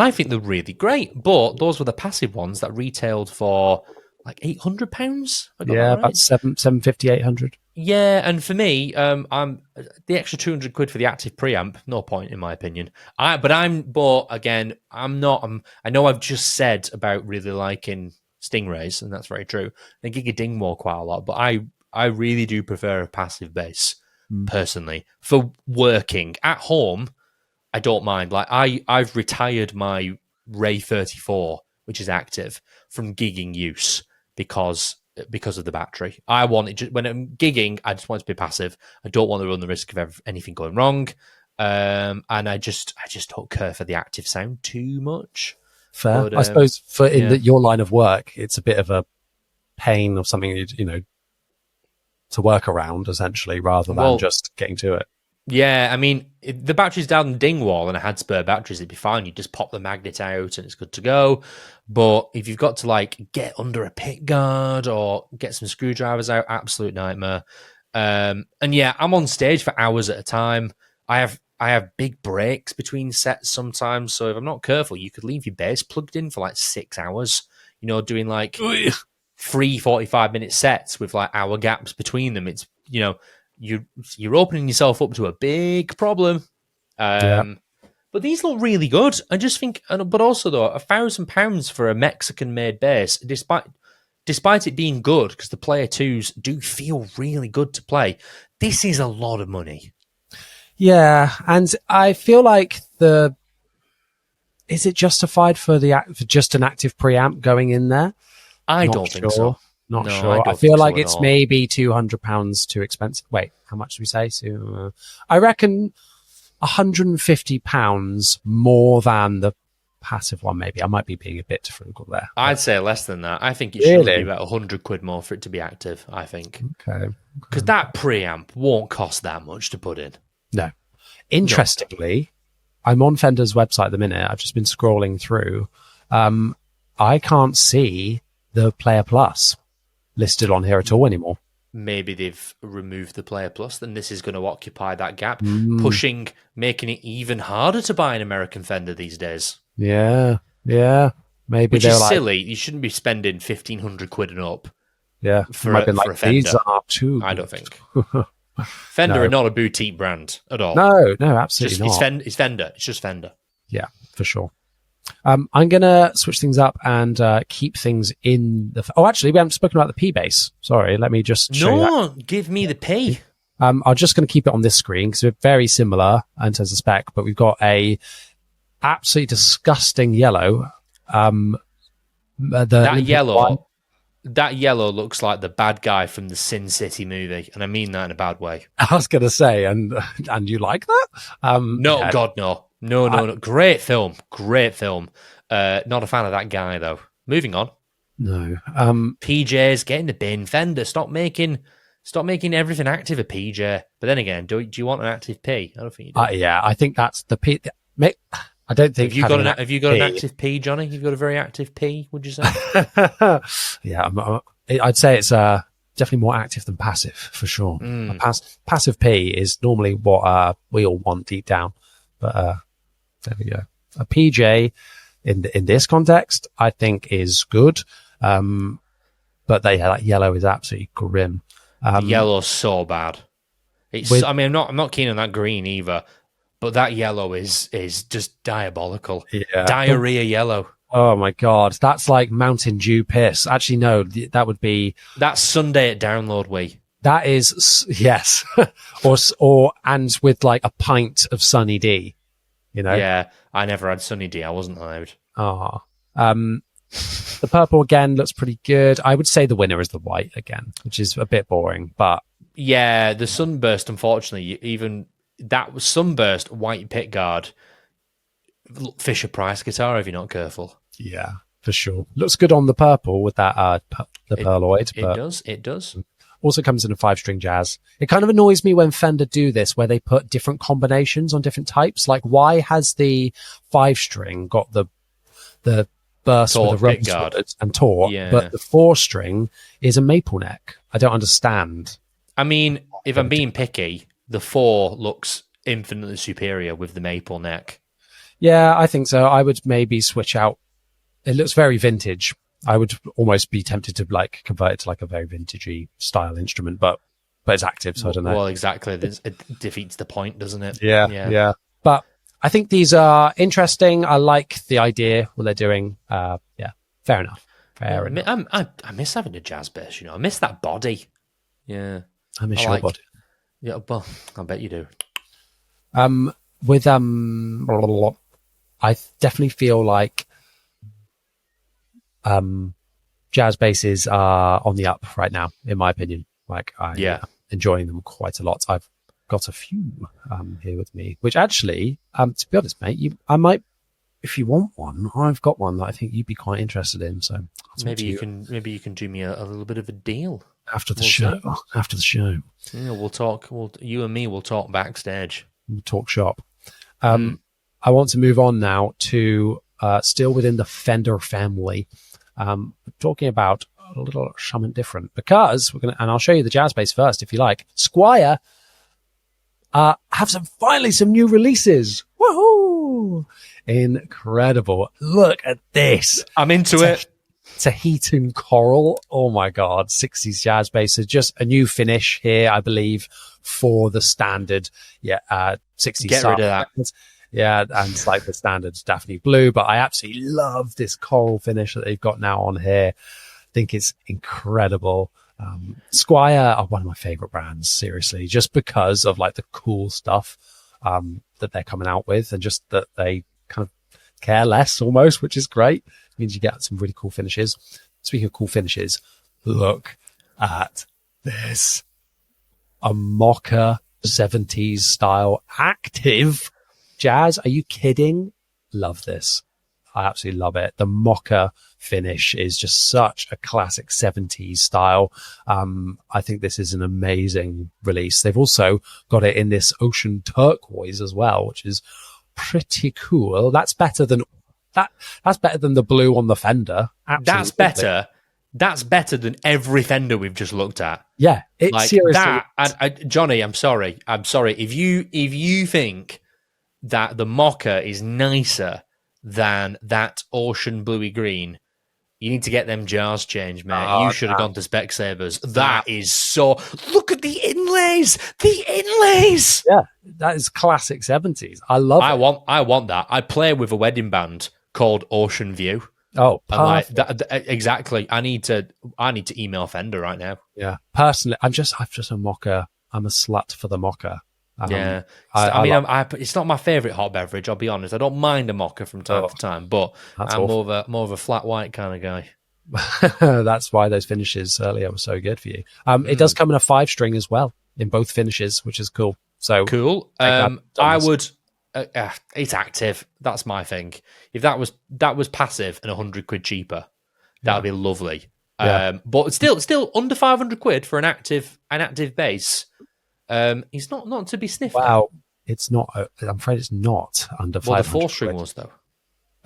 I think they're really great, but those were the passive ones that retailed for like £800. Yeah, about 750, 800. Yeah, and for me, I'm the extra £200 for the active preamp. No point, in my opinion. But again, I'm not. I know I've just said about really liking Stingrays, and that's very true. I gig a Dingwall quite a lot, but I really do prefer a passive bass personally for working at home. I don't mind. Like I've retired my Ray 34, which is active, from gigging use because of the battery. I want it when I'm gigging. I just want it to be passive. I don't want to run the risk of anything going wrong. And I just don't care for the active sound too much. Fair. But, I suppose your line of work, it's a bit of a pain or something to work around, essentially, rather than just getting to it. Yeah, I mean, if the battery's down the Dingwall and I had spare batteries, it'd be fine. You just pop the magnet out and it's good to go. But if you've got to like get under a pick guard or get some screwdrivers out, absolute nightmare. And yeah, I'm on stage for hours at a time. I have big breaks between sets sometimes, so if I'm not careful, you could leave your bass plugged in for like 6 hours. Doing like 3 45-minute sets with like hour gaps between them. It's you're opening yourself up to a big problem. But these look really good. I just think, but also though, £1,000 for a Mexican-made bass, despite it being good, because the Player 2s do feel really good to play, this is a lot of money. Yeah, and I feel like is it justified for just an active preamp going in there? I don't think so. Not sure. I feel like it's maybe £200 too expensive. Wait, how much did we say? So, I reckon £150 more than the passive one, maybe. I might be being a bit frugal there. I'd say less than that. I think it should be about £100 more for it to be active, I think. Okay. Because that preamp won't cost that much to put in. No. Interestingly, I'm on Fender's website at the minute. I've just been scrolling through. I can't see the Player Plus listed on here at all anymore. Maybe they've removed the Player Plus, then this is going to occupy that gap, making it even harder to buy an American Fender these days. Yeah. Maybe which is silly. You shouldn't be spending £1,500 and up. Yeah, for a Fender. These are too good. I don't think. Fender are not a boutique brand at all. No, absolutely not. It's Fender. It's just Fender. Yeah, for sure. I'm going to switch things up and keep things in the... Oh, actually, we haven't spoken about the Pbase. Sorry, let me just show you that. Give me the P. I'm just going to keep it on this screen because we're very similar in terms of spec, but we've got a absolutely disgusting yellow. That yellow looks like the bad guy from the Sin City movie, and I mean that in a bad way. I was going to say, and you like that? No, yeah. God, no. No. Great film. Not a fan of that guy, though. Moving on. No. PJs, get in the bin. Fender, stop making everything active a PJ. But then again, do you want an active P? I don't think you do. Yeah, I think that's the P. I don't think. Have you got an active P, Johnny? You've got a very active P, would you say? Yeah, I'd say it's definitely more active than passive for sure. Passive P is normally what we all want deep down, but there we go. A PJ in this context, I think, is good, but that yellow is absolutely grim. Yellow's so bad. I'm not keen on that green either. But that yellow is just diabolical. Yeah. Diarrhea yellow. Oh my God. That's like Mountain Dew piss. Actually, no, that would be... That's Sunday at Download Wee. That is, yes. and with like a pint of Sunny D, you know? Yeah, I never had Sunny D. I wasn't allowed. The purple again looks pretty good. I would say the winner is the white again, which is a bit boring, but... Yeah, the Sunburst, unfortunately, even... That was Sunburst white pickguard Fisher Price guitar if you're not careful. Yeah, for sure. Looks good on the purple with that the Pearloid. It does. Also comes in a 5-string jazz. It kind of annoys me when Fender do this, where they put different combinations on different types. Like, why has the 5-string got the burst with a Rosewood and taut, but the 4-string is a maple neck? I don't understand. I mean, if I'm being picky, the 4 looks infinitely superior with the maple neck. Yeah, I think so. I would maybe switch out. It looks very vintage. I would almost be tempted to like convert it to like a very vintagey style instrument, but it's active, so I don't know. Well, exactly. It defeats the point, doesn't it? Yeah. But I think these are interesting. I like the idea, what they're doing. Yeah, fair enough. I miss having a jazz bass, I miss that body. Yeah. I miss your body. Yeah, well, I bet you do. I definitely feel like jazz basses are on the up right now, in my opinion. Like, I'm enjoying them quite a lot. I've got a few here with me, which actually, to be honest, mate, I might, if you want one, I've got one that I think you'd be quite interested in. So maybe you can do me a little bit of a deal. After the show. Yeah, we'll talk. You and me will talk backstage. We'll talk shop. I want to move on now to still within the Fender family. Talking about a little something different because and I'll show you the jazz bass first if you like. Squier have finally some new releases. Woohoo! Incredible. Look at this. I'm into it. Tahitian Coral. Oh my God. 60s jazz bass. So just a new finish here, I believe, for the standard 60s. Get rid of that. Yeah, and it's like the standard Daphne Blue, but I absolutely love this coral finish that they've got now on here. I think it's incredible. Squier are one of my favorite brands, seriously, just because of like the cool stuff that they're coming out with, and just that they kind of care less almost, which is great. It means you get some really cool finishes. Speaking of cool finishes, look at this. A mocha 70s style active jazz. Are you kidding? Love this. I absolutely love it. The mocha finish is just such a classic 70s style. I think this is an amazing release. They've also got it in this ocean turquoise as well, which is pretty cool. That's better than the blue on the Fender. Absolutely. That's better than every Fender we've just looked at. Yeah, it's like seriously. Johnny, I'm sorry. If you think that the mocha is nicer than that ocean bluey green, you need to get them jars changed, mate. You should have gone to Specsavers. That is so... Look at the inlays! The inlays! Yeah, that is classic 70s. I love it. I want that. I play with a wedding band called Ocean View. Oh, perfect. Exactly. I need to email Fender right now. Yeah. Personally, I'm just a mocha. I'm a slut for the mocha. Yeah, it's not my favourite hot beverage. I'll be honest. I don't mind a mocha from time to time, but I'm more of a flat white kind of guy. That's why those finishes earlier were so good for you. It does come in a 5-string as well in both finishes, which is cool. So cool. I would. It's active. That's my thing. If that was passive and £100 cheaper, That would be lovely. Yeah. But still under 500 quid for an active bass. He's not to be sniffed at. Wow. It's not. I'm afraid it's not under 500. Well, the 4-string was though.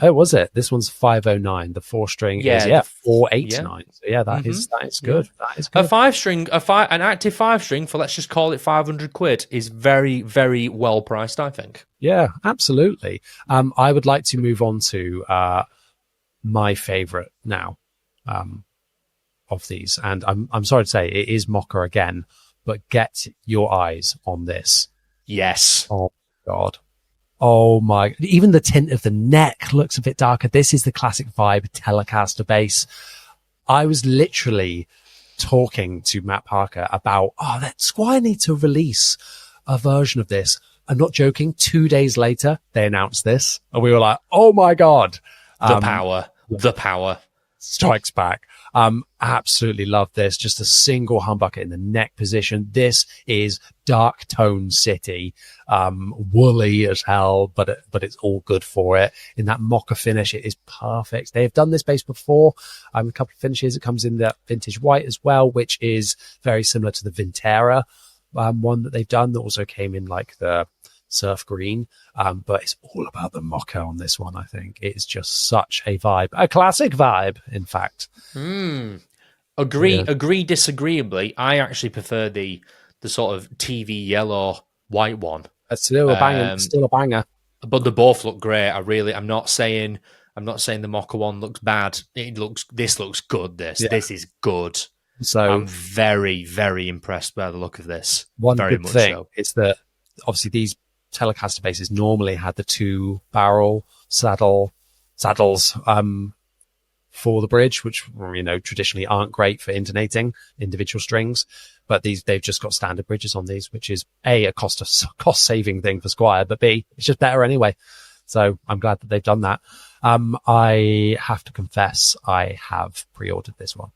Oh, was it? This one's 509. The 4-string is 489. So yeah, that is good. Yeah. That is good. A 5-string, an active 5-string for, let's just call it 500 quid, is very, very well priced, I think. Yeah, absolutely. I would like to move on to my favorite now of these, and I'm sorry to say it is Mocha again, but get your eyes on this. Yes. Oh God. Oh my, even the tint of the neck looks a bit darker. This is the classic vibe Telecaster bass. I was literally talking to Matt Parker about, that Squier need to release a version of this. I'm not joking. 2 days later, they announced this and we were like, oh my God. The power Strikes back. Absolutely love this. Just a single humbucker in the neck position. This is dark tone city, woolly as hell, but it's all good for it. In that mocha finish, it is perfect. They've done this bass before. A couple of finishes. It comes in that vintage white as well, which is very similar to the Vintera one that they've done. That also came in like the surf green, but it's all about the mocha on this one. I think it's just such a vibe, a classic vibe, in fact. Agree disagreeably. I actually prefer the sort of TV yellow white one. It's still a banger. But they both look great. I'm not saying the mocha one looks bad. This looks good. This is good. So I'm very, very impressed by the look of this. One very good much thing so. is that obviously these Telecaster basses normally had the 2-barrel saddles for the bridge, which traditionally aren't great for intonating individual strings, but they've just got standard bridges on these, which is a cost saving thing for Squier, but B, it's just better anyway. So I'm glad that they've done that. I have to confess, I have pre-ordered this one.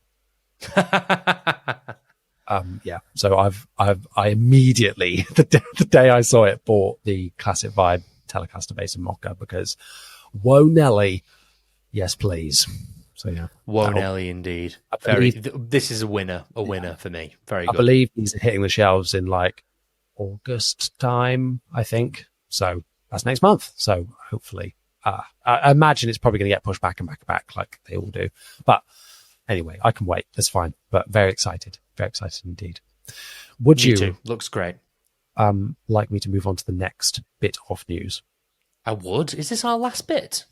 So I immediately the day I saw it bought the classic vibe Telecaster bass and mocha because whoa Nelly, yes please. So yeah, whoa Nelly indeed. This is a winner for me. Very good. I believe these are hitting the shelves in like August time, I think. So that's next month. So hopefully, I imagine it's probably going to get pushed back and back like they all do. But anyway, I can wait. That's fine. But very excited indeed. Would you? Too. Looks great. Like me to move on to the next bit of news? I would. Is this our last bit?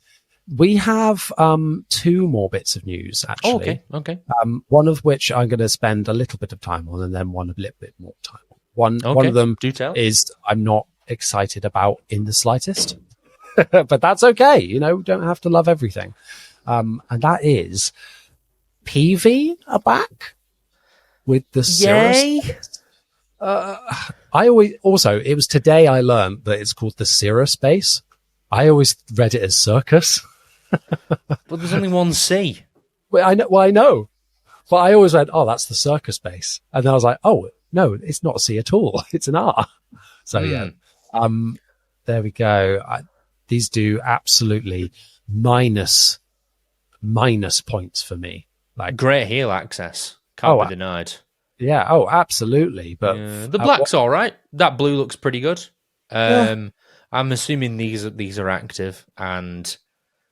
We have 2 more bits of news, actually. Oh, okay. One of which I'm going to spend a little bit of time on, and then one a little bit more time on. One of them is I'm not excited about in the slightest, but that's okay. Don't have to love everything. And that is PV are back with the Cirrus. It was today I learned that it's called the Cirrus bass. I always read it as Circus. But there's only one C. Well, I know. But I always read, that's the Circus bass. And then I was like, oh, no, it's not a C at all. It's an R. So, yeah. There we go. These do absolutely minus points for me. Like great heel access. Can't be denied. Yeah. Oh, absolutely. But the black's all right. That blue looks pretty good. I'm assuming these are active and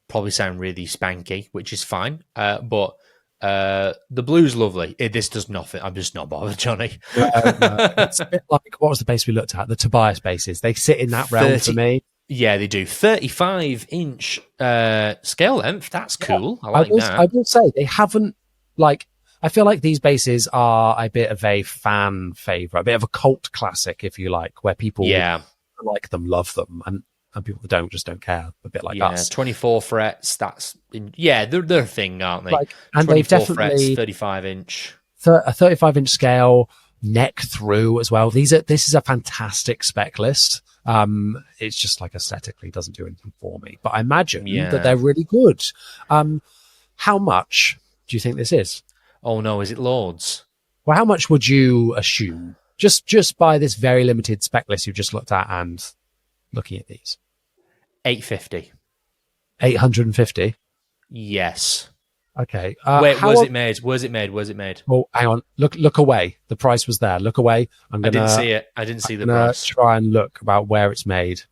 probably sound really spanky, which is fine. But the blue's lovely. This does nothing. I'm just not bothered, Johnny. It's a bit like, what was the bass we looked at? The Pbase basses. They sit in that realm for me. Yeah, they do. 35-inch scale length. That's cool. I like that. I will say they haven't, I feel like these basses are a bit of a fan favorite, a bit of a cult classic, if you like, where people like them, love them, and people that don't just don't care. A bit like us. 24 frets. They're a thing, aren't they? And they've definitely 35-inch, a 35-inch scale neck through as well. This is a fantastic spec list. It's just aesthetically doesn't do anything for me, but I imagine that they're really good. How much do you think this is? Oh no, is it loads? Well, how much would you assume? Just by this very limited spec list you've just looked at and looking at these. 850. 850? Yes. Okay. Wait, where's it made? Where's it made? Oh, hang on. Look away. The price was there. Look away. I didn't see it. I didn't see the price. Try and look about where it's made.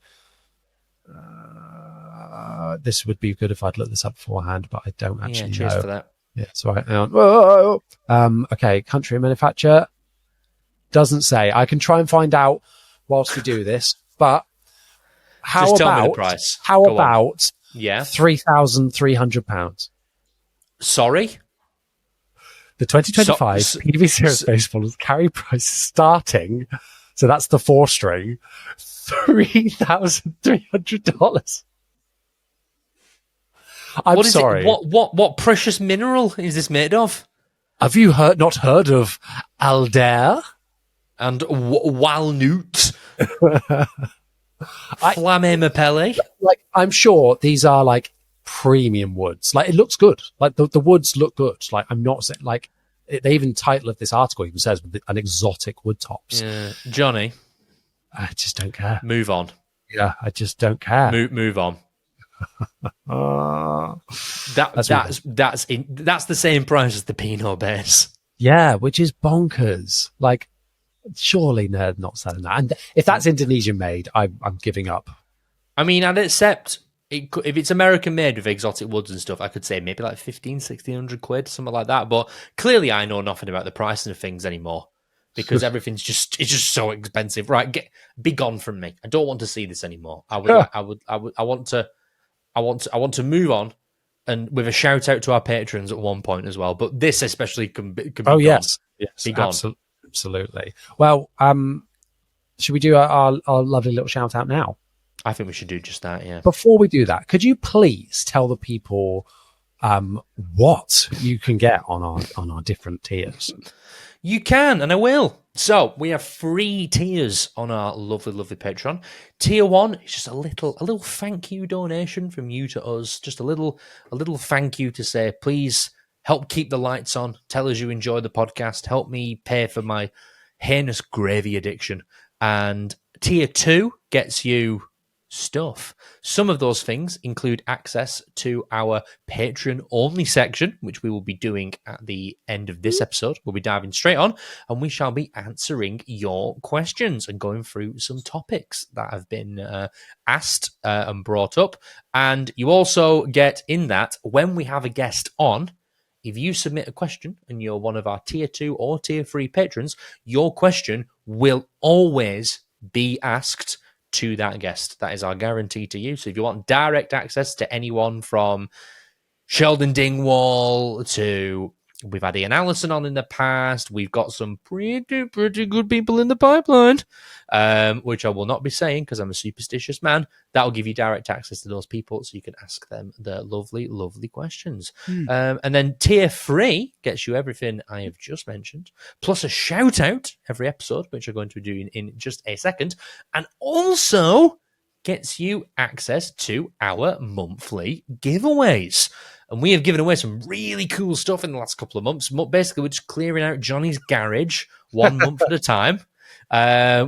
This would be good if I'd looked this up beforehand, but I don't actually know. Cheers for that. Yeah, so hang on. Whoa. Okay, country and manufacturer. Doesn't say. I can try and find out whilst we do this, but Just tell me the price. How about £3,300? Sorry? The 2025 Pbase Cirrus Baseball's carry price starting, so that's the 4-string, $3,300. I'm sorry. What precious mineral is this made of? Have you not heard of Alder? And walnut? Flamme Mapelle? Like, I'm sure these are like premium woods. Like, it looks good. Like, the woods look good. Like, I'm not saying, like, they even title of this article even says an exotic wood tops. Yeah. Johnny, I just don't care. Move on. Yeah, I just don't care. Move on. That's the same price as the Pino Paladino. Yeah, which is bonkers. Like, surely they're not selling that. And if that's Indonesian made, I'm giving up. I mean, I'd accept it, if it's American made with exotic woods and stuff. I could say maybe like 1,500-1,600 quid, something like that. But clearly, I know nothing about the pricing of things anymore because everything's just so expensive. Right, be gone from me. I don't want to see this anymore. I want to move on, and with a shout out to our patrons at one point as well. But this especially can be gone. Yes, be gone. Absolutely. Well, should we do our lovely little shout out now? I think we should do just that. Yeah. Before we do that, could you please tell the people what you can get on our different tiers? You can, and I will. So we have 3 tiers on our lovely, lovely Patreon. Tier 1 is just a little thank you donation from you to us. Just a little thank you to say, please help keep the lights on. Tell us you enjoy the podcast. Help me pay for my heinous gravy addiction. And Tier 2 gets you stuff. Some of those things include access to our Patreon-only section, which we will be doing at the end of this episode. We'll be diving straight on, and we shall be answering your questions and going through some topics that have been asked and brought up. And you also get in that, when we have a guest on, if you submit a question and you're one of our Tier 2 or Tier 3 patrons, your question will always be asked to that guest. That is our guarantee to you. So if you want direct access to anyone from Sheldon Dingwall to, we've had Ian Allison on in the past, we've got some pretty good people in the pipeline, which I will not be saying because I'm a superstitious man. That'll give you direct access to those people so you can ask them the lovely, lovely questions. And then Tier 3 gets you everything I have just mentioned, plus a shout out every episode, which I'm going to do in just a second, and also gets you access to our monthly giveaways. And we have given away some really cool stuff in the last couple of months. Basically, we're just clearing out Johnny's garage 1 month at a time.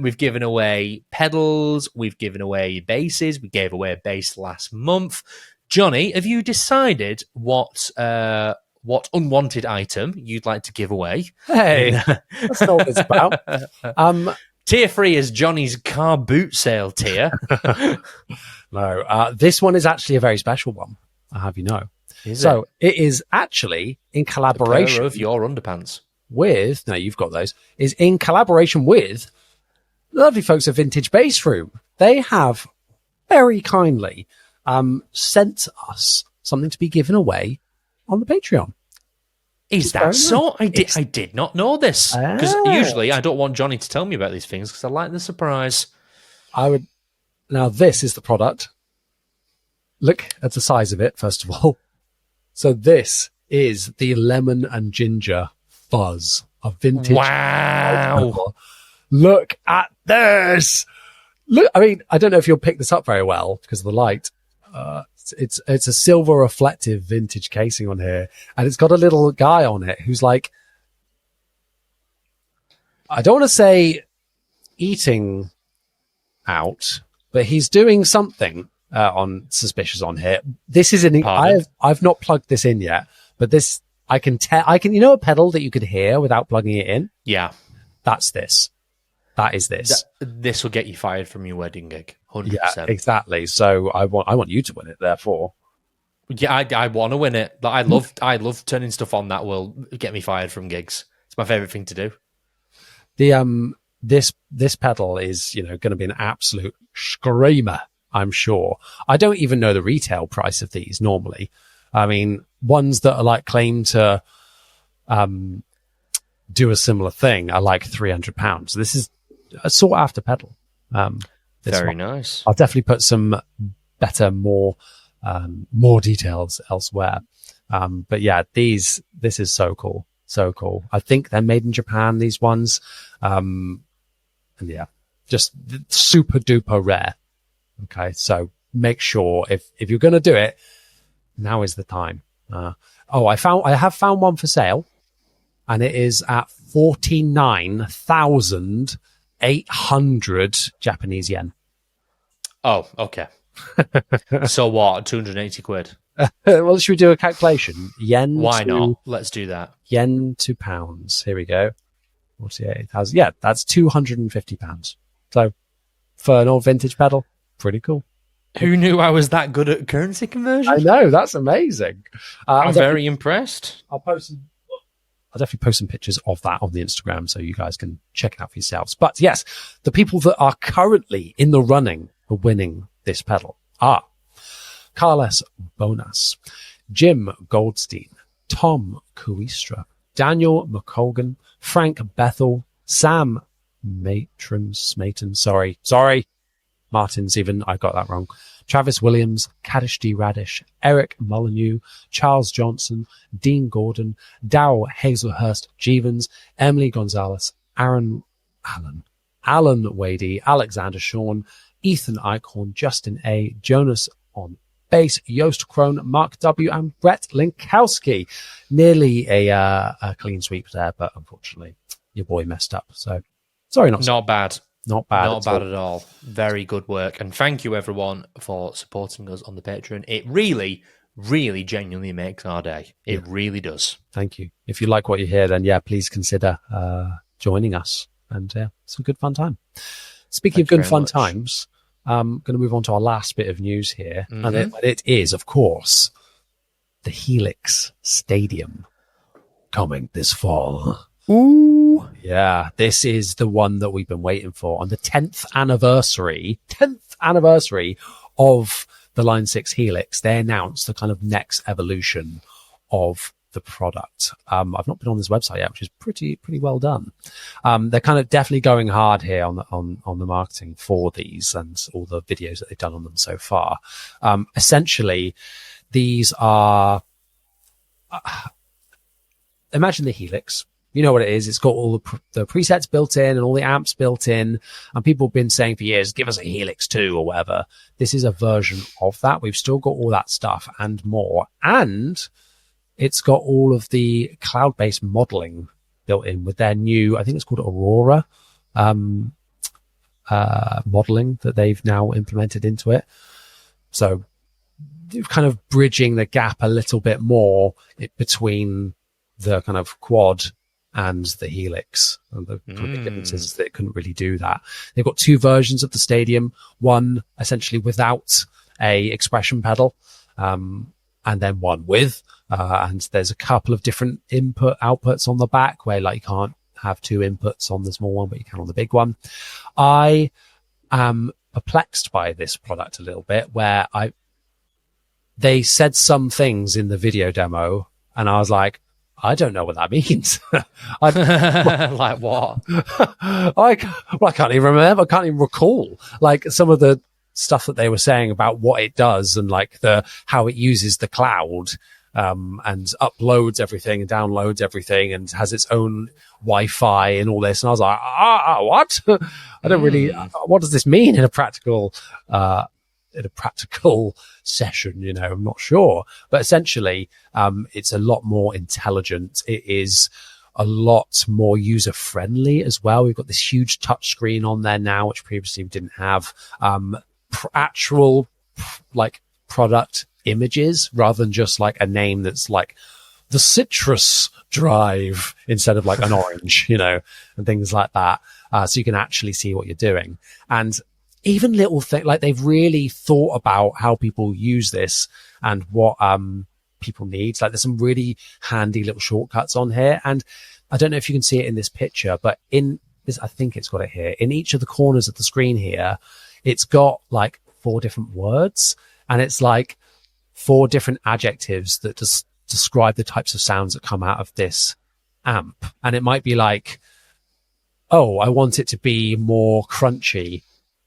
We've given away pedals. We've given away basses. We gave away a bass last month. Johnny, have you decided what unwanted item you'd like to give away? Hey, that's not what it's about. Tier 3 is Johnny's car boot sale tier. No, this one is actually a very special one, I'll have you know. It is actually in collaboration. The pair of your underpants. You've got those, is in collaboration with the lovely folks at Vintage Bass Room. They have very kindly sent us something to be given away on the Patreon. Is that so? I did not know this. Because usually I don't want Johnny to tell me about these things because I like the surprise. Now, this is the product. Look at the size of it, first of all. So this is the lemon and ginger fuzz of vintage. Wow. Look at this. Look, I mean, I don't know if you'll pick this up very well because of the light. It's a silver reflective vintage casing on here, and it's got a little guy on it who's like, I don't want to say eating out, but he's doing something on suspicious on here. This is I've not plugged this in yet, But this, I can, you know, a pedal that you could hear without plugging it in? Yeah. That's this. That is this. This will get you fired from your wedding gig. 100%. Yeah, exactly. So I want you to win it, therefore. Yeah, I want to win it. I love turning stuff on that will get me fired from gigs. It's my favorite thing to do. The this pedal is, you know, going to be an absolute screamer, I'm sure. I don't even know the retail price of these normally. I mean, ones that are like claim to do a similar thing are like £300. This is a sought after pedal. Very nice. I'll definitely put some better, more details elsewhere. But yeah, this is so cool. So cool. I think they're made in Japan, these ones. And yeah, just super duper rare. Okay. So make sure if you're going to do it, now is the time. I have found one for sale, and it is at 49,800 Japanese yen. Oh, okay. So what? 280 quid. Well, should we do a calculation? Why not? Let's do that. Yen to pounds. Here we go. 48,000. Yeah, that's £250. So for an old vintage pedal, pretty cool. Who knew I was that good at currency conversion? I know, that's amazing. I'm very impressed. I'll definitely post some pictures of that on the Instagram so you guys can check it out for yourselves. But yes, the people that are currently in the running for winning this pedal are Carlos Bonas, Jim Goldstein, Tom Kuistra, Daniel McColgan, Frank Bethel, Sam Smayton, sorry, Martin's even, I got that wrong, Travis Williams, Kaddish D. Radish, Eric Molyneux, Charles Johnson, Dean Gordon, Darrell Hazelhurst Jeevens, Emily Gonzalez, Alan Wadey, Alexander Sean, Ethan Eichhorn, Justin A., Jonas on bass, Joost Kroon, Mark W., and Brett Linkowski. Nearly a clean sweep there, but unfortunately your boy messed up. So sorry, not bad. Not bad. Not bad at all. Very good work. And thank you, everyone, for supporting us on the Patreon. It really, really genuinely makes our day. It really does. Thank you. If you like what you hear, then please consider joining us. And it's a good fun time. Speaking of good fun times, I'm going to move on to our last bit of news here. Mm-hmm. And it is, of course, the Helix Stadium coming this fall. Ooh. Yeah, this is the one that we've been waiting for. On the 10th anniversary of the Line 6 Helix, they announced the kind of next evolution of the product. I've not been on this website yet, which is pretty well done. They're kind of definitely going hard here on the marketing for these and all the videos that they've done on them so far. Essentially, these are imagine the Helix. You know what it is. It's got all the presets built in and all the amps built in. And people have been saying for years, give us a Helix 2 or whatever. This is a version of that. We've still got all that stuff and more. And it's got all of the cloud-based modeling built in with their new, I think it's called Aurora modeling that they've now implemented into it. So kind of bridging the gap a little bit more between the kind of quad and the Helix. And the difference is that it couldn't really do that. They've got two versions of the Stadium, one essentially without a expression pedal, and then one with, and there's a couple of different outputs on the back where like you can't have two inputs on the small one, but you can on the big one. I am perplexed by this product a little bit where they said some things in the video demo and I was like, I don't know what that means. Like what? I can't even remember. I can't even recall like some of the stuff that they were saying about what it does and like how it uses the cloud, and uploads everything and downloads everything and has its own Wi-Fi and all this. And I was like, what? I don't really, what does this mean in a practical session? You know, I'm not sure, but essentially, it's a lot more intelligent. It is a lot more user friendly as well. We've got this huge touch screen on there now, which previously we didn't have. Actual like product images rather than just like a name that's like the citrus drive instead of like an orange, and things like that. So you can actually see what you're doing. And even little things like they've really thought about how people use this and what people need. Like there's some really handy little shortcuts on here. And I don't know if you can see it in this picture, but in this, I think it's got it here. In each of the corners of the screen here, it's got like 4 different words, and it's like 4 different adjectives that just describe the types of sounds that come out of this amp. And it might be like, oh, I want it to be more crunchy.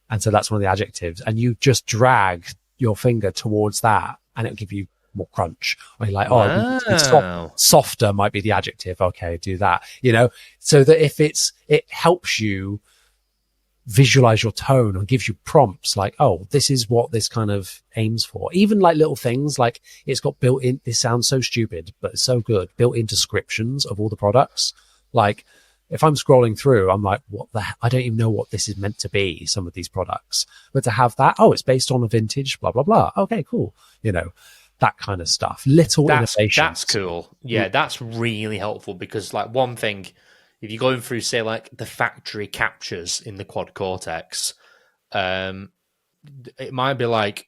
And so that's one of the adjectives. And you just drag your finger towards that and it'll give you more crunch. Or you're like, oh, it's softer might be the adjective. Okay, do that. So that if it helps you visualize your tone and gives you prompts like, oh, this is what this kind of aims for. Even like little things like it's got built in, this sounds so stupid, but it's so good, built-in descriptions of all the products. Like if I'm scrolling through, I'm like, I don't even know what this is meant to be, some of these products. But to have that, oh, it's based on a vintage, blah, blah, blah. Okay, cool. That kind of stuff. Innovations. That's cool. Yeah, that's really helpful because like one thing, if you're going through, say, like the factory captures in the Quad Cortex, it might be like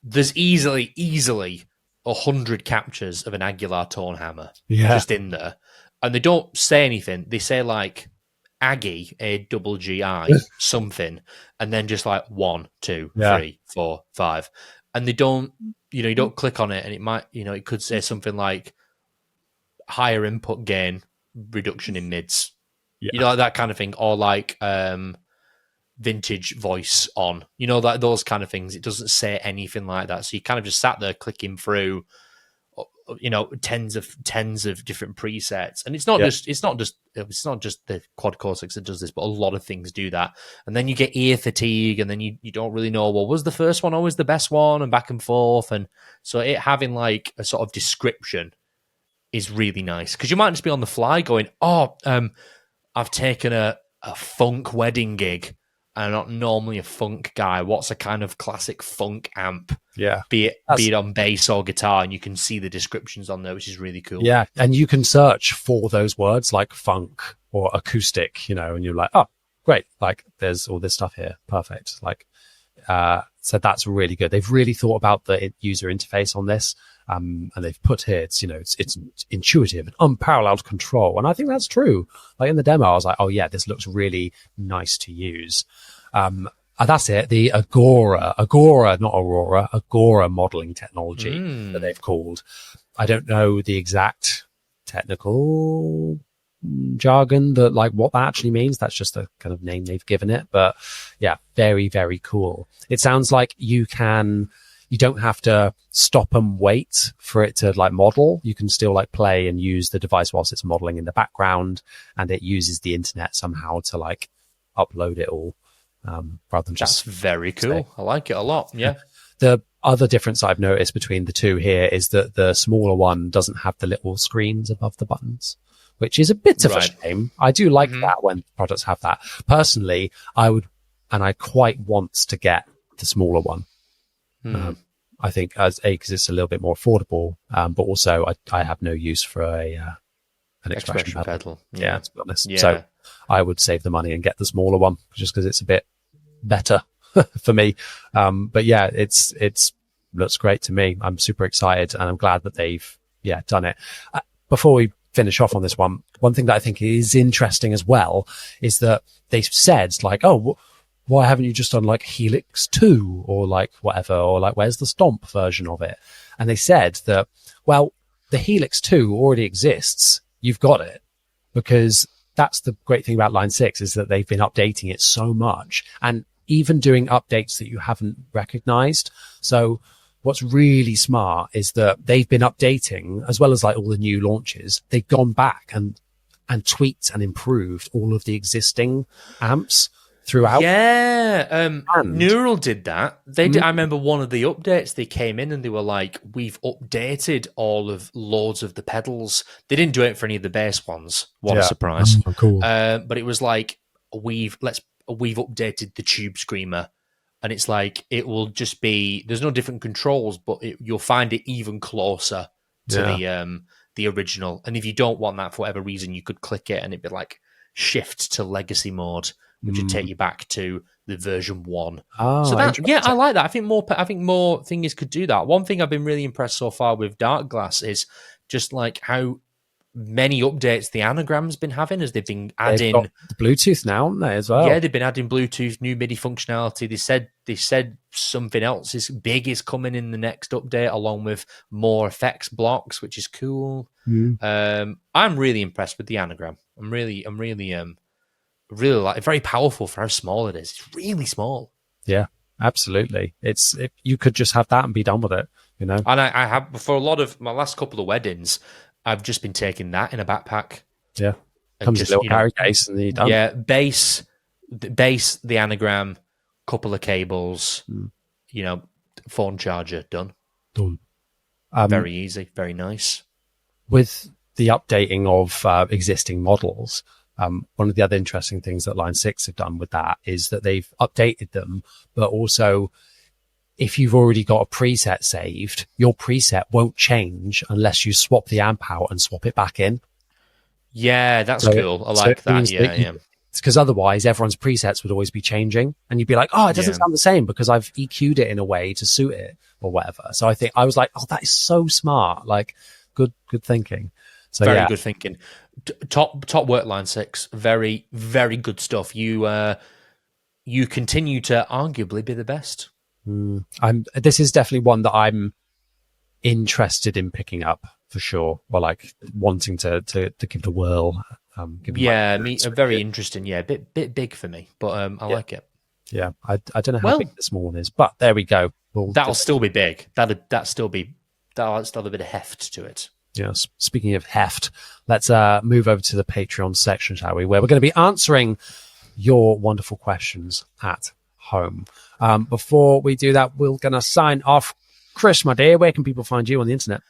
there's easily 100 captures of an Aguilar tone hammer just in there. And they don't say anything. They say like Aggie, AGGI, something, and then just like 1, 2, 3, 4, 5. And they don't, you don't click on it and it might, it could say something like higher input gain, reduction in mids, like that kind of thing, or like vintage voice on, that those kind of things. It doesn't say anything like that. So you kind of just sat there clicking through tens of different presets, and it's not just the Quad Cortex that does this, but a lot of things do that. And then you get ear fatigue, and then you don't really know, well, was the first one always the best one, and back and forth. And so it having like a sort of description is really nice, because you might just be on the fly going, I've taken a funk wedding gig. I'm not normally a funk guy. What's a kind of classic funk amp? Yeah. Be it on bass or guitar, and you can see the descriptions on there, which is really cool. Yeah. And you can search for those words like funk or acoustic, and you're like, oh, great. Like there's all this stuff here. Perfect. Like, so that's really good. They've really thought about the user interface on this. And they've put here, it's intuitive and unparalleled control. And I think that's true. Like in the demo, I was like, oh yeah, this looks really nice to use. And that's it. The Agora, not Aurora, Agora modeling technology that they've called. I don't know the exact technical jargon that like what that actually means. That's just the kind of name they've given it. But yeah, very, very cool. It sounds like you don't have to stop and wait for it to like model. You can still like play and use the device whilst it's modeling in the background, and it uses the internet somehow to like upload it all, rather than just. That's very cool. I like it a lot. Yeah. The other difference I've noticed between the two here is that the smaller one doesn't have the little screens above the buttons, which is a bit of a shame. I do like that when products have that. Personally, I quite want to get the smaller one. I think because it's a little bit more affordable, but also I have no use for an expression pedal. Yeah, to be honest. Yeah. So I would save the money and get the smaller one just because it's a bit better for me. But yeah, it's looks great to me. I'm super excited, and I'm glad that they've done it. Before we finish off on this one thing that I think is interesting as well is that they've said like, oh, why haven't you just done like Helix 2 or like whatever, or like where's the Stomp version of it? And they said that, well, the Helix 2 already exists. You've got it, because that's the great thing about Line 6 is that they've been updating it so much, and even doing updates that you haven't recognized. So what's really smart is that they've been updating, as well as like all the new launches, they've gone back and tweaked and improved all of the existing amps throughout. Yeah, Neural did that. They did. I remember one of the updates, they came in and they were like, we've updated all of loads of the pedals. They didn't do it for any of the bass ones. What a surprise. Oh, cool. But it was like, we've updated the Tube Screamer, and it's like, it will just be, there's no different controls, but you'll find it even closer to the original. And if you don't want that for whatever reason, you could click it and it'd be like shift to legacy mode, which would take you back to the version 1. Oh, so I like that. I think more things could do that. One thing I've been really impressed so far with Dark Glass is just like how many updates the Anagram's been having as they've been adding got the Bluetooth now, haven't they, as well? Yeah, they've been adding Bluetooth, new MIDI functionality. They said something else is big is coming in the next update, along with more effects blocks, which is cool. I'm really impressed with the Anagram. I'm really like very powerful for how small it is. It's really small. Yeah, absolutely. You could just have that and be done with it, you know. And I have, for a lot of my last couple of weddings, I've just been taking that in a backpack. Yeah. Comes in a little carry case and then you're done. Yeah, bass, the Anagram, couple of cables, phone charger, done. Very easy, very nice. With the updating of existing models, one of the other interesting things that Line 6 have done with that is that they've updated them, but also if you've already got a preset saved, your preset won't change unless you swap the amp out and swap it back in. Yeah, that's cool. I like that. Yeah. It's because otherwise everyone's presets would always be changing and you'd be like, oh, it doesn't sound the same because I've EQ'd it in a way to suit it or whatever. So I was like, oh, that is so smart. Like good thinking. So very good thinking. Top work, Line 6. Very, very good stuff. You continue to arguably be the best. This is definitely one that I'm interested in picking up for sure, or like wanting to give it a whirl. Very interesting. Yeah, bit big for me, but I like it. Yeah, I don't know how big the small one is, but there we go. That'll still be big. That'll still have a bit of heft to it. Yes. Speaking of heft, let's move over to the Patreon section, shall we? Where we're going to be answering your wonderful questions at home. Before we do that, we're going to sign off. Chris, my dear, where can people find you on the internet?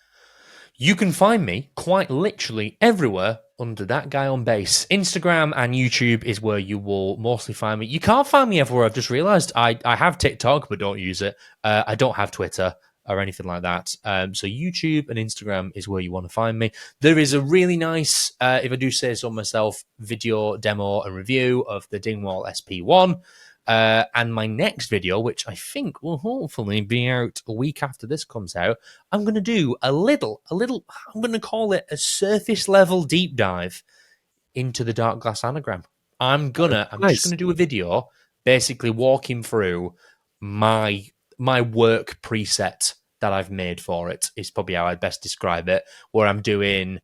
You can find me quite literally everywhere under That Guy on Bass. Instagram and YouTube is where you will mostly find me. You can't find me everywhere. I've just realized I have TikTok, but don't use it. I don't have Twitter or anything like that. So YouTube and Instagram is where you want to find me. There is a really nice, if I do say so myself, video demo and review of the Dingwall SP1. And my next video, which I think will hopefully be out a week after this comes out, I'm going to do a little, I'm going to call it a surface level deep dive into the Dark Glass Anagram. I'm just going to do a video basically walking through my work preset that I've made for it is probably how I'd best describe it, where I'm doing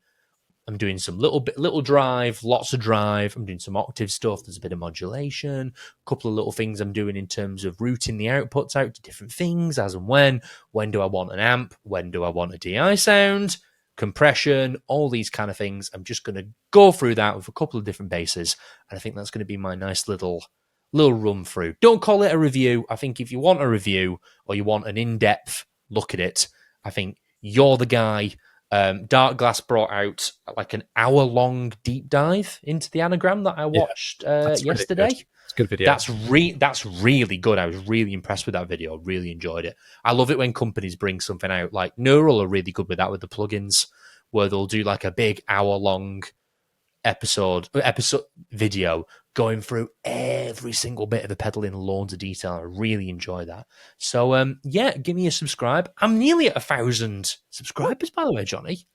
some little drive, lots of drive. I'm doing some octave stuff. There's a bit of modulation, a couple of little things I'm doing in terms of routing the outputs out to different things as and when. When do I want an amp? When do I want a DI sound? Compression, all these kind of things. I'm just going to go through that with a couple of different basses. And I think that's going to be my nice little run through. Don't call it a review. I think if you want a review or you want an in-depth look at it, I think you're the guy. Dark Glass brought out like an hour-long deep dive into the Anagram that I watched yesterday. Really it's a good video. That's really good. I was really impressed with that video. Really enjoyed it. I love it when companies bring something out. Like Neural are really good with that with the plugins, where they'll do like a big hour-long episode video going through every single bit of the pedal in loads of detail. I really enjoy that. So give me a subscribe. I'm nearly at 1,000 subscribers, by the way, Johnny.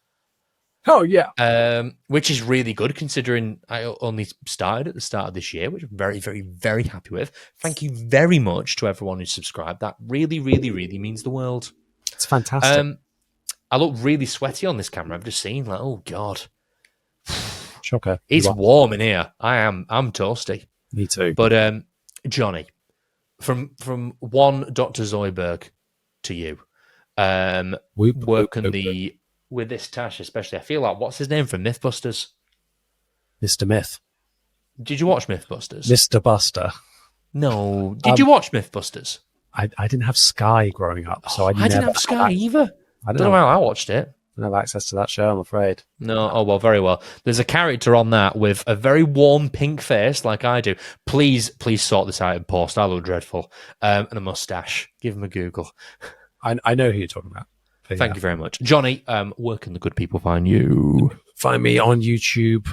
Oh yeah. Which is really good considering I only started at the start of this year, which I'm very, very, very happy with. Thank you very much to everyone who's subscribed. That really, really, really means the world. It's fantastic. I look really sweaty on this camera. I've just seen like, oh God. Shocker. It's warm in here. I'm toasty. Me too. But Johnny, from one Dr. Zoidberg to you, with this Tash especially, I feel like what's his name from Mythbusters? Mr. Myth. Did you watch Mythbusters? Mr. Buster. No. Did you watch Mythbusters? I didn't have Sky growing up, so I didn't have Sky either. I don't know how I watched it. I don't have access to that show, I'm afraid. No, oh well, very well. There's a character on that with a very warm pink face, like I do. Please sort this out in post. I look dreadful. And a mustache. Give him a Google. I know who you're talking about. Thank you very much. Jonny, where can the good people find you? Find me on YouTube.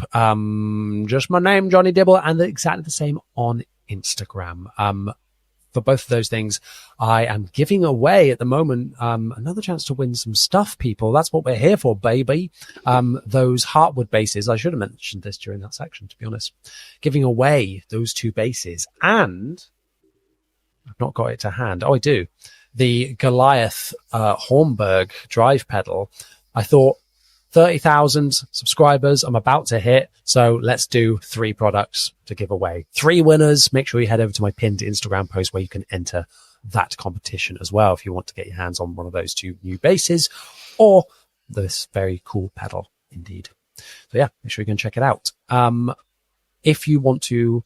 Just my name, Jonny Dibble, and exactly the same on Instagram. For both of those things, I am giving away at the moment another chance to win some stuff, people. That's what we're here for, baby. Those Hartwood basses. I should have mentioned this during that section, to be honest. Giving away those 2 basses. And I've not got it to hand. Oh, I do. The Goliath Hornberg drive pedal. I thought 30,000 subscribers I'm about to hit. So let's do 3 products to give away. 3 winners. Make sure you head over to my pinned Instagram post where you can enter that competition as well if you want to get your hands on one of those 2 new basses or this very cool pedal indeed. So yeah, make sure you can check it out. If you want to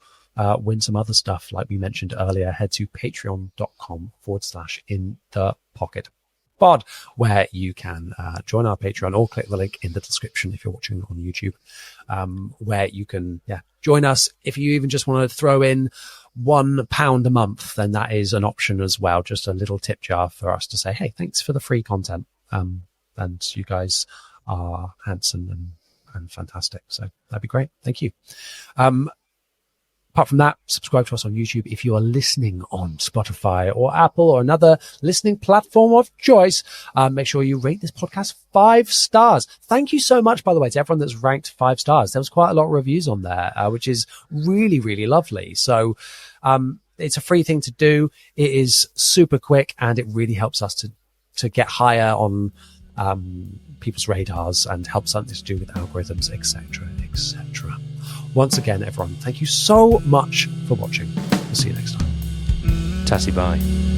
win some other stuff, like we mentioned earlier, head to patreon.com/InThePocket Pod, where you can join our Patreon or click the link in the description if you're watching on YouTube, where you can join us. If you even just want to throw in £1 a month, then that is an option as well. Just a little tip jar for us to say, hey, thanks for the free content. And you guys are handsome and fantastic. So that'd be great. Thank you. Apart from that, subscribe to us on YouTube. If you are listening on Spotify or Apple or another listening platform of choice, make sure you rate this podcast 5 stars. Thank you so much, by the way, to everyone that's ranked 5 stars. There was quite a lot of reviews on there, which is really, really lovely. So it's a free thing to do. It is super quick, and it really helps us to get higher on people's radars and help something to do with algorithms, etc., etc. Once again, everyone, thank you so much for watching. We'll see you next time. Tassie, bye.